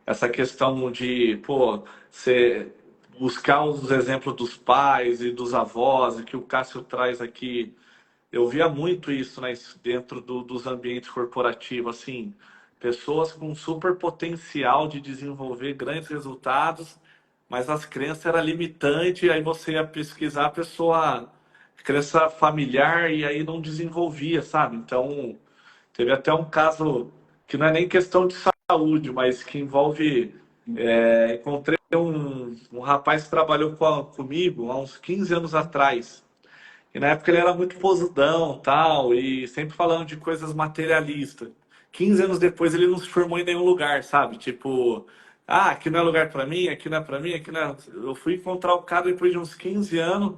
essa questão de, pô, você buscar os exemplos dos pais e dos avós, e que o Cássio traz aqui. Eu via muito isso, né, dentro dos ambientes corporativos, assim, pessoas com super potencial de desenvolver grandes resultados, mas as crenças eram limitantes, aí você ia pesquisar a pessoa, crença familiar, e aí não desenvolvia, sabe? Então, teve até um caso que não é nem questão de saúde, mas que envolve. Encontrei um rapaz que trabalhou comigo há uns 15 anos atrás. E na época ele era muito posudão, tal, e sempre falando de coisas materialistas. 15 anos depois ele não se formou em nenhum lugar, sabe? Tipo, aqui não é lugar pra mim, aqui não é pra mim, aqui não é... Eu fui encontrar o cara depois de uns 15 anos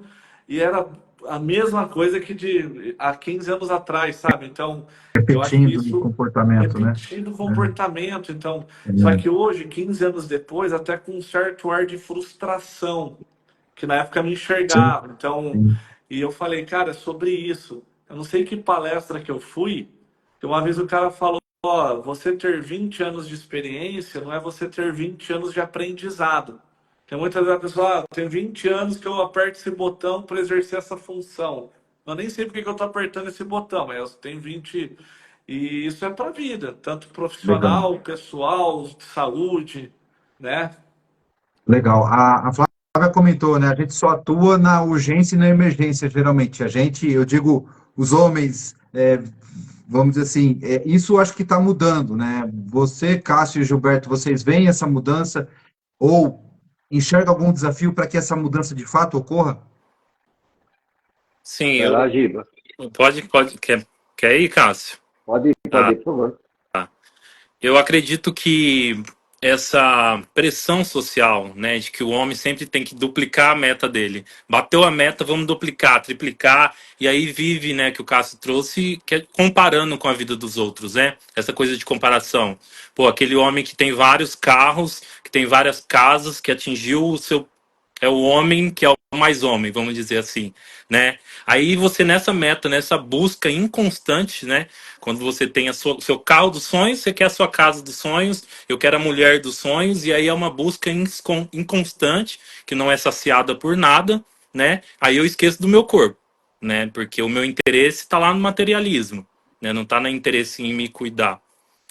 e era a mesma coisa que há 15 anos atrás, sabe? Então, eu acho que Repetindo o isso comportamento, né? repetindo o comportamento. Então, só É, que hoje, 15 anos depois, até com um certo ar de frustração, que na época me sim, enxergava. Então, sim. e eu falei, cara, é sobre isso. Eu não sei que palestra que eu fui, que uma vez o cara falou, ó, você ter 20 anos de experiência não é você ter 20 anos de aprendizado. Tem muitas vezes a pessoa, tem 20 anos que eu aperto esse botão para exercer essa função. Eu nem sei porque que eu tô apertando esse botão, mas eu tenho 20. E isso é para vida, tanto Legal. profissional, pessoal, de saúde, né? Legal. A Flávia comentou, né? A gente só atua na urgência e na emergência, geralmente. A gente, eu digo, os homens, vamos dizer assim, isso eu acho que está mudando, né? Você, Cássio e Gilberto, vocês veem essa mudança ou enxergam algum desafio para que essa mudança de fato ocorra? Sim, Vai lá, Giba. pode, quer ir, Cássio? Pode ir, por favor. Eu acredito que essa pressão social, né, de que o homem sempre tem que duplicar a meta dele. Bateu a meta, vamos duplicar, triplicar, e aí vive, né, que o Cássio trouxe, que é comparando com a vida dos outros, né? Essa coisa de comparação. Pô, aquele homem que tem vários carros, que tem várias casas, que atingiu o seu é o homem que é o mais homem, vamos dizer assim, né? Aí você nessa meta, nessa busca inconstante, né? Quando você tem o seu carro dos sonhos, você quer a sua casa dos sonhos, eu quero a mulher dos sonhos, e aí é uma busca inconstante, que não é saciada por nada, né? Aí eu esqueço do meu corpo, né? Porque o meu interesse está lá no materialismo, né? Não está no interesse em me cuidar.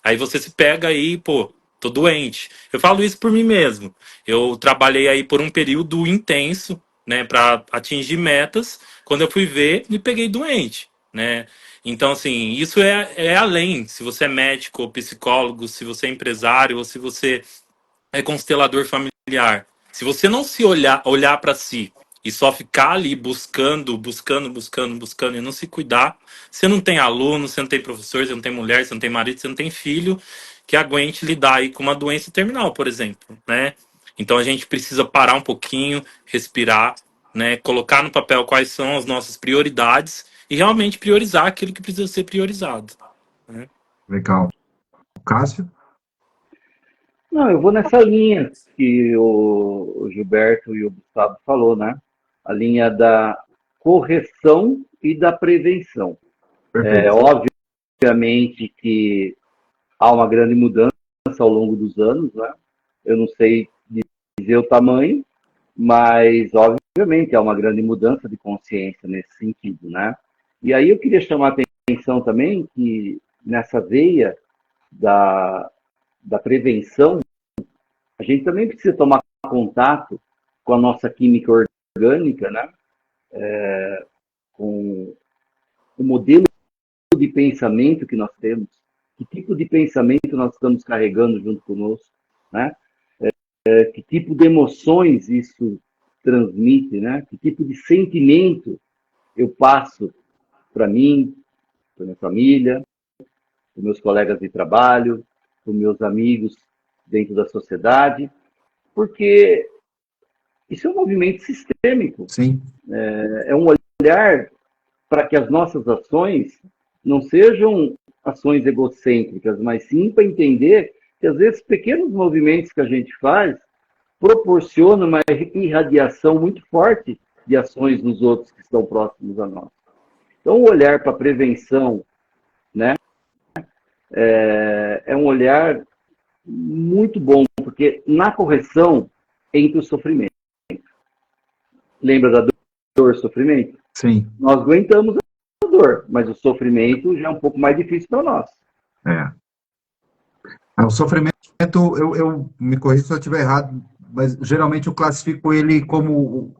Aí você se pega aí, pô, tô doente. Eu falo isso por mim mesmo. Eu trabalhei aí por um período intenso, né, para atingir metas. Quando eu fui ver, me peguei doente, né? Então, assim, isso é além. Se você é médico ou psicólogo, se você é empresário ou se você é constelador familiar. Se você não se olhar para si e só ficar ali buscando e não se cuidar, você não tem aluno, você não tem professor, você não tem mulher, você não tem marido, você não tem filho que aguente lidar aí com uma doença terminal, por exemplo, né? Então a gente precisa parar um pouquinho, respirar, né, colocar no papel quais são as nossas prioridades e realmente priorizar aquilo que precisa ser priorizado, né? Legal. Cássio? Não, eu vou nessa linha que o Gilberto e o Gustavo falou, né? A linha da correção e da prevenção. É Perfeito. obviamente que há uma grande mudança ao longo dos anos, né? Eu não sei dizer o tamanho, mas obviamente há uma grande mudança de consciência nesse sentido, né? E aí eu queria chamar a atenção também que nessa veia da, da prevenção, a gente também precisa tomar contato com a nossa química orgânica, né? Com o modelo de pensamento que nós temos, que tipo de pensamento nós estamos carregando junto conosco, né? Que tipo de emoções isso transmite, né? Que tipo de sentimento eu passo para mim, para minha família, para meus colegas de trabalho, para meus amigos dentro da sociedade, porque isso é um movimento sistêmico, Sim. é um olhar para que as nossas ações não sejam ações egocêntricas, mas sim para entender que às vezes pequenos movimentos que a gente faz proporcionam uma irradiação muito forte de ações dos outros que estão próximos a nós. Então, o olhar para a prevenção, né, é um olhar muito bom, porque na correção entra o sofrimento. Lembra da dor, sofrimento? Sim. Nós aguentamos a dor, mas o sofrimento já é um pouco mais difícil para nós. É. O sofrimento, eu me corrijo se eu estiver errado, mas geralmente eu classifico ele como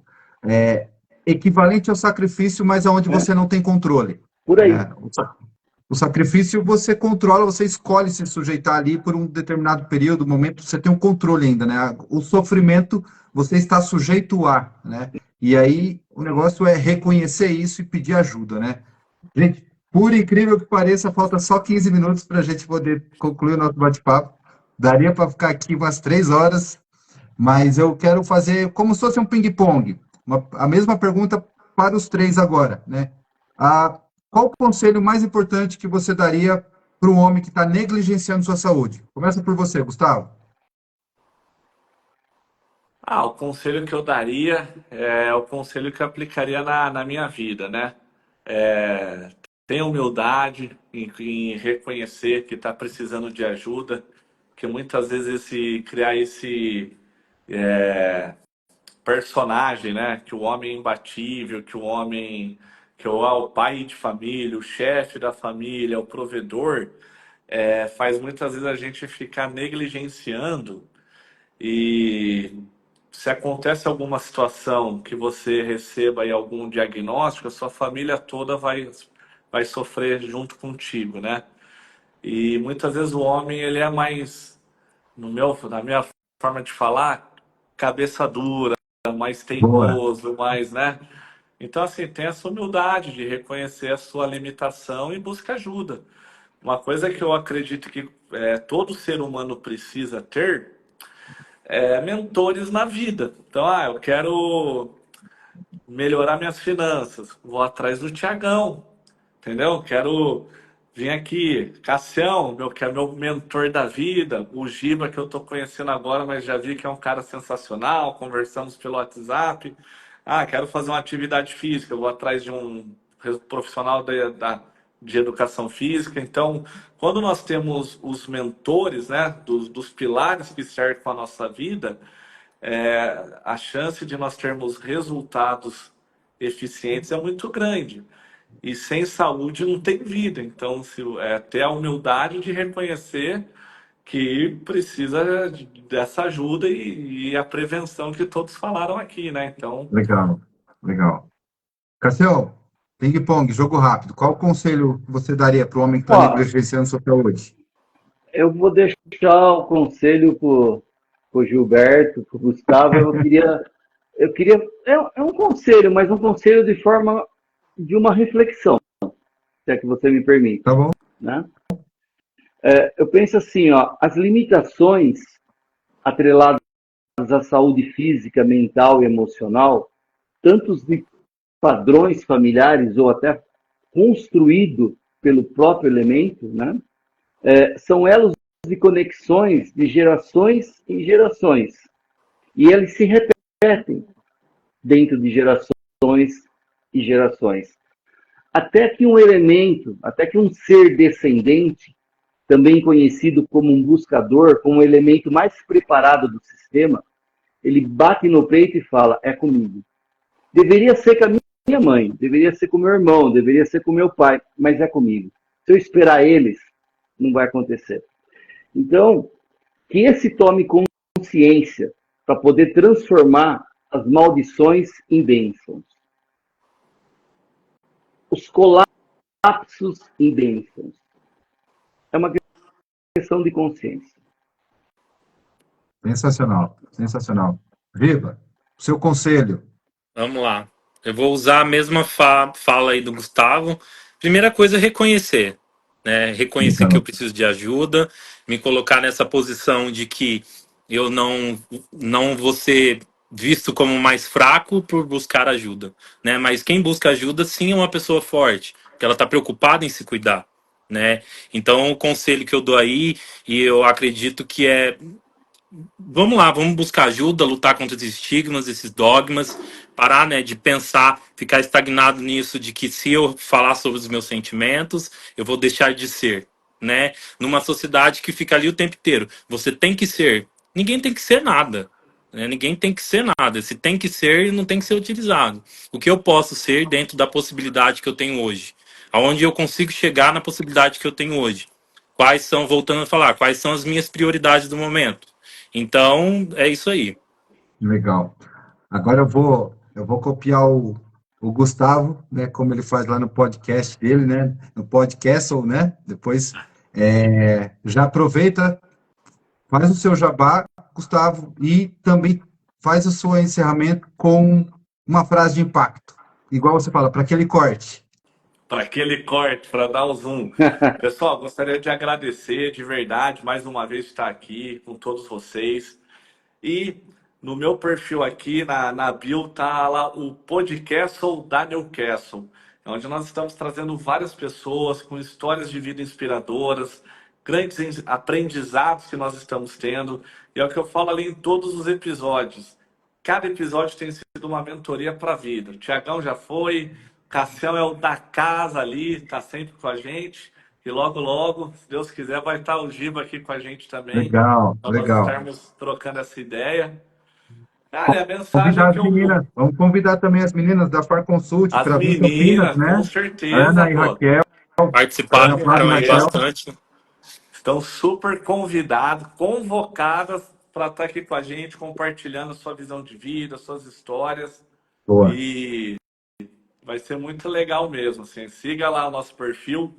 equivalente ao sacrifício, mas onde É, você não tem controle. por aí. O sacrifício você controla, você escolhe se sujeitar ali por um determinado período, momento, você tem um controle ainda, né? O sofrimento você está sujeito a, né? E aí o negócio é reconhecer isso e pedir ajuda, né? Gente, por incrível que pareça, falta só 15 minutos para a gente poder concluir o nosso bate-papo. Daria para ficar aqui umas 3 horas, mas eu quero fazer como se fosse um ping-pong. A mesma pergunta para os três agora, né? Qual o conselho mais importante que você daria para um homem que está negligenciando sua saúde? Começa por você, Gustavo. O conselho que eu daria é o conselho que eu aplicaria na minha vida, né? Tenha humildade em reconhecer que está precisando de ajuda, que muitas vezes criar esse personagem, né? Que o homem é imbatível, que é o pai de família, o chefe da família, o provedor, faz muitas vezes a gente ficar negligenciando e se acontece alguma situação que você receba aí algum diagnóstico, a sua família toda vai sofrer junto contigo, né? E muitas vezes o homem ele é mais, na minha forma de falar, cabeça dura, mais Boa. teimoso, mais, né? Então, assim, tem essa humildade de reconhecer a sua limitação e busca ajuda. Uma coisa que eu acredito que todo ser humano precisa ter mentores na vida. Então, eu quero melhorar minhas finanças, vou atrás do Tiagão, entendeu? Quero vir aqui, Cassião, que é meu mentor da vida, o Giba, que eu estou conhecendo agora, mas já vi que é um cara sensacional, conversamos pelo WhatsApp. Quero fazer uma atividade física, eu vou atrás de um profissional de educação física. Então, quando nós temos os mentores, né, dos pilares que cercam a nossa vida, a chance de nós termos resultados eficientes é muito grande. E sem saúde não tem vida. Então, ter a humildade de reconhecer que precisa dessa ajuda e a prevenção que todos falaram aqui, né? Então, Legal, legal. Cassiel, ping-pong, jogo rápido. Qual conselho você daria para o homem que está Ó, negligenciando sua saúde? eu vou deixar o conselho pro Gilberto, pro Gustavo. É um conselho, mas um conselho de forma de uma reflexão, se é que você me permite, Tá bom? né? Eu penso assim, ó, as limitações atreladas à saúde física, mental e emocional, tanto de padrões familiares ou até construído pelo próprio elemento, né? São elos de conexões de gerações em gerações. E eles se repetem dentro de gerações e gerações. Até que um elemento, até que um ser descendente, também conhecido como um buscador, como um elemento mais preparado do sistema, ele bate no peito e fala, é comigo. Deveria ser com a minha mãe, deveria ser com o meu irmão, deveria ser com o meu pai, mas é comigo. Se eu esperar eles, não vai acontecer. Então, que esse tome consciência para poder transformar as maldições em bênçãos. Os colapsos em bênçãos. É uma questão de consciência. Sensacional, sensacional. Viva, seu conselho. Vamos lá. Eu vou usar a mesma fala aí do Gustavo. Primeira coisa é reconhecer, né? Reconhecer que eu Legal. preciso de ajuda, me colocar nessa posição de que eu não vou ser visto como mais fraco por buscar ajuda, né? Mas quem busca ajuda sim é uma pessoa forte, que ela está preocupada em se cuidar, né? Então o conselho que eu dou aí, e eu acredito que é vamos lá, vamos buscar ajuda, lutar contra esses estigmas, esses dogmas, parar, né, de pensar, ficar estagnado nisso de que se eu falar sobre os meus sentimentos, eu vou deixar de ser, né? Numa sociedade que fica ali o tempo inteiro. Você tem que ser. Ninguém tem que ser nada. Né? Ninguém tem que ser nada. Se tem que ser, não tem que ser utilizado. O que eu posso ser dentro da possibilidade que eu tenho hoje? Aonde eu consigo chegar na possibilidade que eu tenho hoje? Quais são, voltando a falar, quais são as minhas prioridades do momento? Então, é isso aí. Legal. Agora eu vou copiar o Gustavo, né, como ele faz lá no podcast dele, né, no podcast, né, depois já aproveita, faz o seu jabá, Gustavo, e também faz o seu encerramento com uma frase de impacto, igual você fala, para aquele corte. para aquele corte, para dar o zoom. Pessoal, gostaria de agradecer de verdade mais uma vez estar aqui com todos vocês. E no meu perfil aqui, na bio, tá lá o podcast da Newcastle, onde nós estamos trazendo várias pessoas com histórias de vida inspiradoras, grandes aprendizados que nós estamos tendo. E é o que eu falo ali em todos os episódios. Cada episódio tem sido uma mentoria para a vida. O Tiagão já foi, Cassião é o da casa ali, está sempre com a gente. E logo, logo, se Deus quiser, vai estar o Giba aqui com a gente também, Legal, para nós legal. estarmos trocando essa ideia. Cara, a Convidar mensagem as que eu. meninas, vamos convidar também as meninas da Far Consult As para vir Campinas, meninas, com né? certeza, Ana e pô. Raquel, Ana Flávia e Participaram aí Raquel. bastante. Estão super convidadas, convocadas para estar aqui com a gente, compartilhando sua visão de vida, suas histórias. Boa. E vai ser muito legal mesmo, assim. Siga lá o nosso perfil.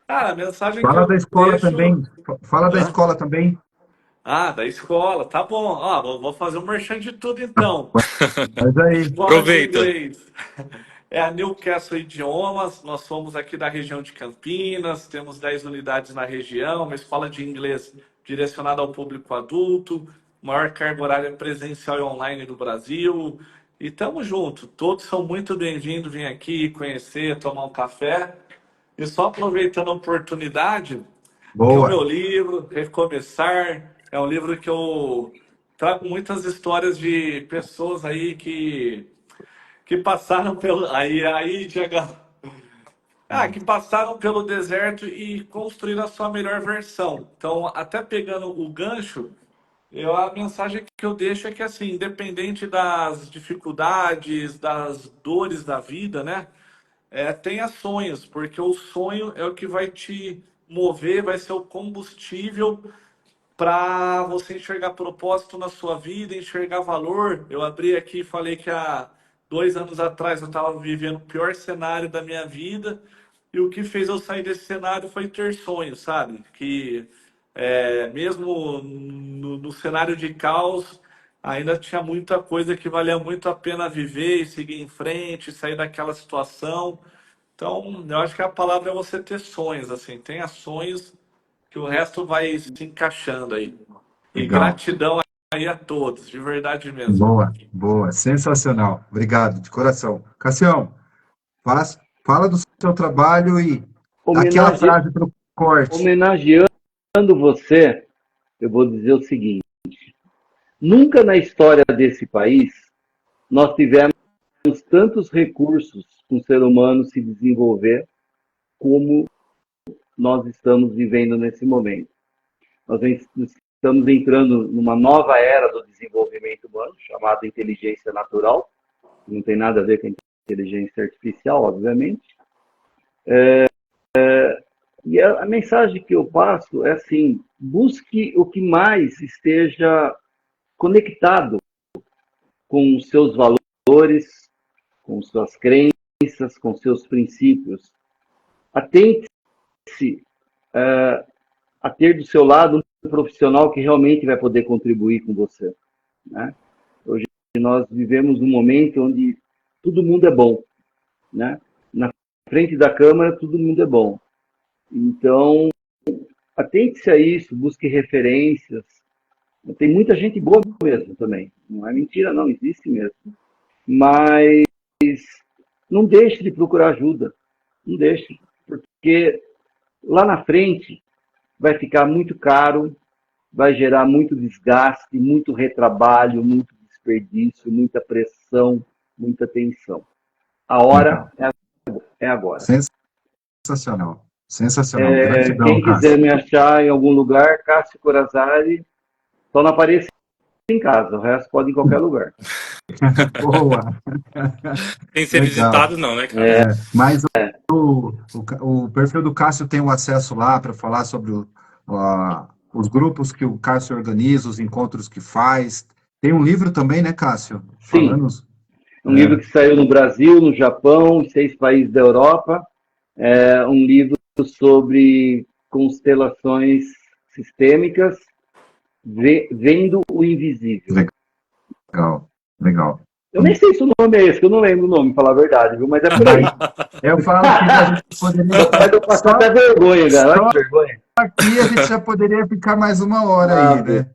Cara, a mensagem que Fala da eu escola deixo. também. Fala da Hã? escola também. Ah, da escola, tá bom. Ó, vou fazer um merchan de tudo então. Mas aí, Escola de Aproveita. inglês. É a Newcastle Idiomas. Nós somos aqui da região de Campinas, temos 10 unidades na região, uma escola de inglês direcionada ao público adulto, maior carga horária presencial e online do Brasil. E tamo junto. Todos são muito bem-vindos. Vir aqui conhecer, tomar um café. E só aproveitando a oportunidade, que o meu boa. livro, Recomeçar, é um livro que eu trago muitas histórias de pessoas aí que passaram pelo. Aí, Diego. Que passaram pelo deserto e construíram a sua melhor versão. Então, até pegando o gancho, a mensagem que eu deixo é que, assim, independente das dificuldades, das dores da vida, né? Tenha sonhos, porque o sonho é o que vai te mover, vai ser o combustível para você enxergar propósito na sua vida, enxergar valor. Eu abri aqui e falei que há 2 anos atrás eu estava vivendo o pior cenário da minha vida, e o que fez eu sair desse cenário foi ter sonhos, sabe? Que mesmo no cenário de caos, ainda tinha muita coisa que valia muito a pena viver e seguir em frente, sair daquela situação. Então, eu acho que a palavra é você ter sonhos, assim, tenha sonhos que o resto vai se encaixando aí. E Legal. gratidão aí a todos, de verdade mesmo. Boa, boa, sensacional. Obrigado, de coração. Cassião, fala do seu trabalho e aquela Homenage... frase para o corte. Homenageando você, eu vou dizer o seguinte: nunca na história desse país nós tivemos tantos recursos para o ser humano se desenvolver como nós estamos vivendo nesse momento. Nós estamos entrando numa nova era do desenvolvimento humano, chamada inteligência natural, que não tem nada a ver com a inteligência artificial, obviamente. E a mensagem que eu passo é assim: busque o que mais esteja conectado com os seus valores, com suas crenças, com seus princípios. Atente-se a ter do seu lado um profissional que realmente vai poder contribuir com você, né? Hoje nós vivemos um momento onde todo mundo é bom, né? Na frente da câmera todo mundo é bom. Então, atente-se a isso, busque referências. Tem muita gente boa mesmo também. Não é mentira, não, existe mesmo. Mas não deixe de procurar ajuda. Não deixe. Porque lá na frente vai ficar muito caro, vai gerar muito desgaste, muito retrabalho, muito desperdício, muita pressão, muita tensão. A hora é agora. Sensacional. Sensacional. Gratidão, Quem Cássio. quiser me achar em algum lugar, Cássio Corazari, só não apareça em casa, o resto pode ir em qualquer lugar. Boa. Tem que ser Legal. visitado não, né, cara? Mas o perfil do Cássio tem um acesso lá para falar sobre os grupos que o Cássio organiza, os encontros que faz. Tem um livro também, né, Cássio? Sim, um livro que saiu no Brasil, no Japão, em 6 países da Europa. É um livro sobre constelações sistêmicas, vendo o invisível. Legal, legal. Eu nem sei se o nome é esse, que eu não lembro o nome, pra falar a verdade, viu? Mas é por aí. Eu falo que a gente poderia... Faz eu passar até vergonha, cara. Olha que vergonha. Aqui a gente já poderia ficar mais uma hora aí, né?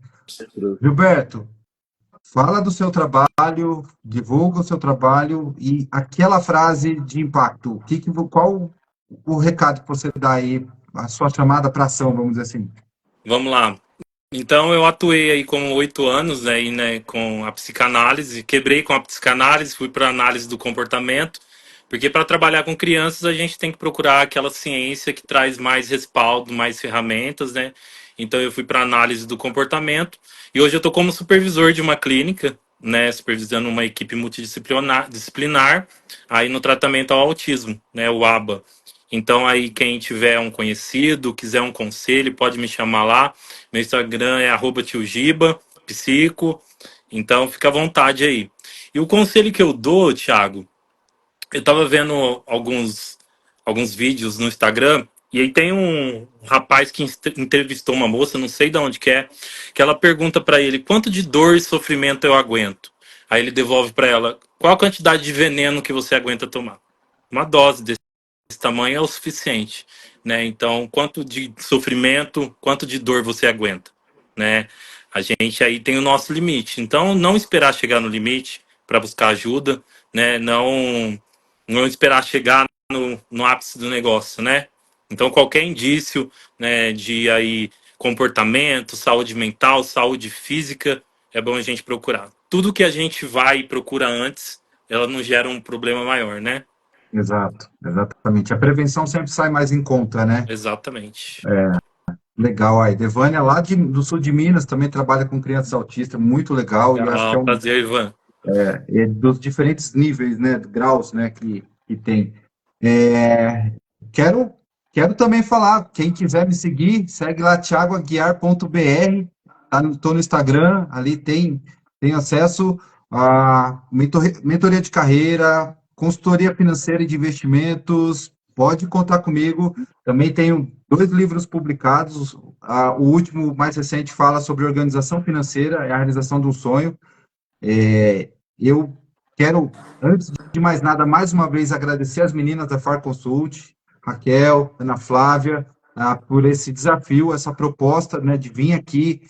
Gilberto, fala do seu trabalho, divulga o seu trabalho e aquela frase de impacto. Qual o recado que você dá aí, a sua chamada para ação, vamos dizer assim? Vamos lá. Então, eu atuei aí com 8 anos aí, né, com a psicanálise, quebrei com a psicanálise, fui para a análise do comportamento, porque para trabalhar com crianças a gente tem que procurar aquela ciência que traz mais respaldo, mais ferramentas, né? Então, eu fui para a análise do comportamento e hoje eu estou como supervisor de uma clínica, né, supervisionando uma equipe multidisciplinar aí no tratamento ao autismo, né, o ABA. Então, aí, quem tiver um conhecido, quiser um conselho, pode me chamar lá. Meu Instagram é @tiogiba, psico. Então, fica à vontade aí. E o conselho que eu dou, Thiago, eu tava vendo alguns vídeos no Instagram, e aí tem um rapaz que entrevistou uma moça, não sei de onde que ela pergunta pra ele quanto de dor e sofrimento eu aguento. Aí ele devolve pra ela, qual a quantidade de veneno que você aguenta tomar? Uma dose desse tamanho é o suficiente, né? Então, quanto de sofrimento, quanto de dor você aguenta, né? A gente aí tem o nosso limite. Então, não esperar chegar no limite para buscar ajuda, né? Não esperar chegar no ápice do negócio, né? Então, qualquer indício, né, de aí comportamento, saúde mental, saúde física, é bom a gente procurar. Tudo que a gente vai e procura antes, ela não gera um problema maior, né? Exato, exatamente. A prevenção sempre sai mais em conta, né? Exatamente. Legal, aí. Devânia, lá do sul de Minas, também trabalha com crianças autistas, muito legal, e acho que é Prazer, Ivan. dos diferentes níveis, né, graus, né, que tem. Quero também falar, quem quiser me seguir, segue lá, thiagoaguiar.br, Estou no Instagram, ali tem acesso a mentoria de carreira, consultoria financeira e de investimentos. Pode contar comigo. Também tenho 2 livros publicados. O último, mais recente, fala sobre organização financeira, é a realização de um sonho. Eu quero, antes de mais nada, mais uma vez agradecer as meninas da FAR Consult, Raquel, Ana Flávia, por esse desafio, essa proposta, né, de vir aqui.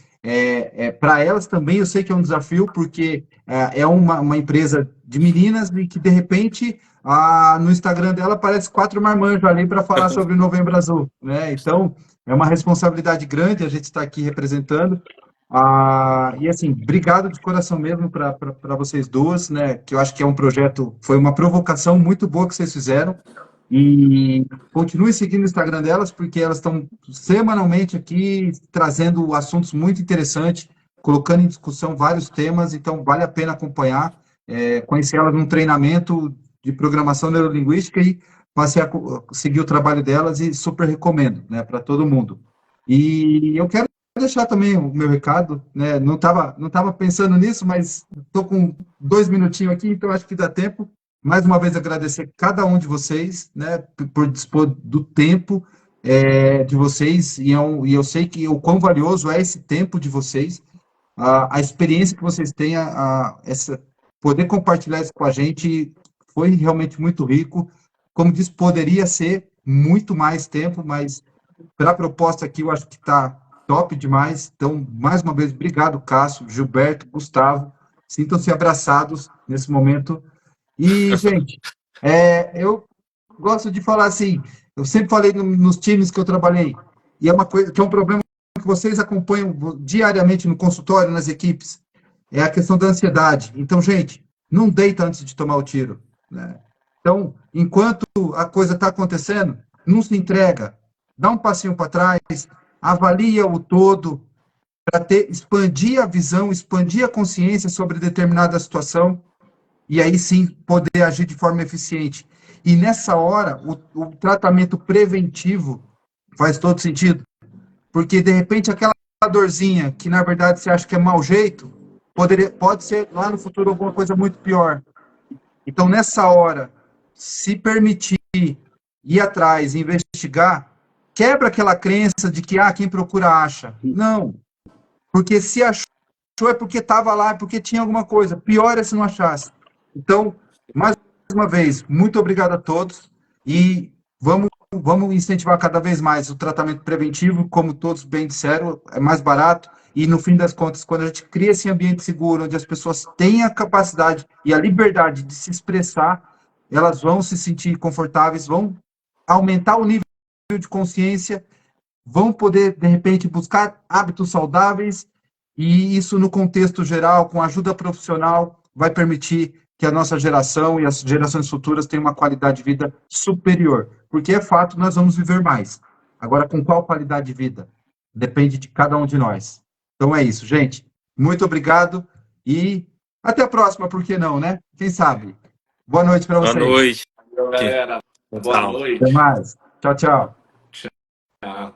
Para elas também eu sei que é um desafio, porque é uma empresa de meninas e que, de repente, no Instagram dela aparece 4 marmanjos ali para falar sobre o Novembro Azul, né? Então, é uma responsabilidade grande a gente estar aqui representando. E assim, obrigado de coração mesmo para vocês duas, né? Que eu acho que é um projeto, foi uma provocação muito boa que vocês fizeram. E continue seguindo o Instagram delas, porque elas estão semanalmente aqui trazendo assuntos muito interessantes, colocando em discussão vários temas, então vale a pena acompanhar. Conheci elas num treinamento de programação neurolinguística e passei a seguir o trabalho delas e super recomendo, né, para todo mundo. E eu quero deixar também o meu recado, né? Não tava pensando nisso, mas estou com 2 minutinhos aqui, então acho que dá tempo. Mais uma vez agradecer cada um de vocês, né, por dispor do tempo de vocês, e eu sei que o quão valioso é esse tempo de vocês, a experiência que vocês têm, poder compartilhar isso com a gente foi realmente muito rico. Como disse, poderia ser muito mais tempo, mas pela proposta aqui eu acho que está top demais. Então, mais uma vez, obrigado, Cássio, Gilberto, Gustavo. Sintam-se abraçados nesse momento. E, gente, eu gosto de falar assim, eu sempre falei nos times que eu trabalhei, e é uma coisa que é um problema que vocês acompanham diariamente no consultório, nas equipes, é a questão da ansiedade. Então, gente, não deita antes de tomar o tiro, né? Então, enquanto a coisa está acontecendo, não se entrega, dá um passinho para trás, avalia o todo, para expandir a visão, expandir a consciência sobre determinada situação, e aí sim poder agir de forma eficiente. E nessa hora, o tratamento preventivo faz todo sentido, porque de repente aquela dorzinha que na verdade você acha que é mau jeito, pode ser lá no futuro alguma coisa muito pior. Então nessa hora, se permitir ir atrás, investigar, quebra aquela crença de que quem procura acha. Não, porque se achou é porque estava lá, é porque tinha alguma coisa. Pior é se não achasse. Então, mais uma vez, muito obrigado a todos e vamos incentivar cada vez mais o tratamento preventivo, como todos bem disseram, é mais barato e, no fim das contas, quando a gente cria esse ambiente seguro, onde as pessoas têm a capacidade e a liberdade de se expressar, elas vão se sentir confortáveis, vão aumentar o nível de consciência, vão poder, de repente, buscar hábitos saudáveis e isso, no contexto geral, com ajuda profissional, vai permitir que a nossa geração e as gerações futuras tenham uma qualidade de vida superior. Porque é fato, nós vamos viver mais. Agora, com qual qualidade de vida? Depende de cada um de nós. Então é isso, gente. Muito obrigado e até a próxima, por que não, né? Quem sabe? Boa noite para Boa vocês. noite. Galera, boa noite. Até mais. Tchau, tchau. Tchau.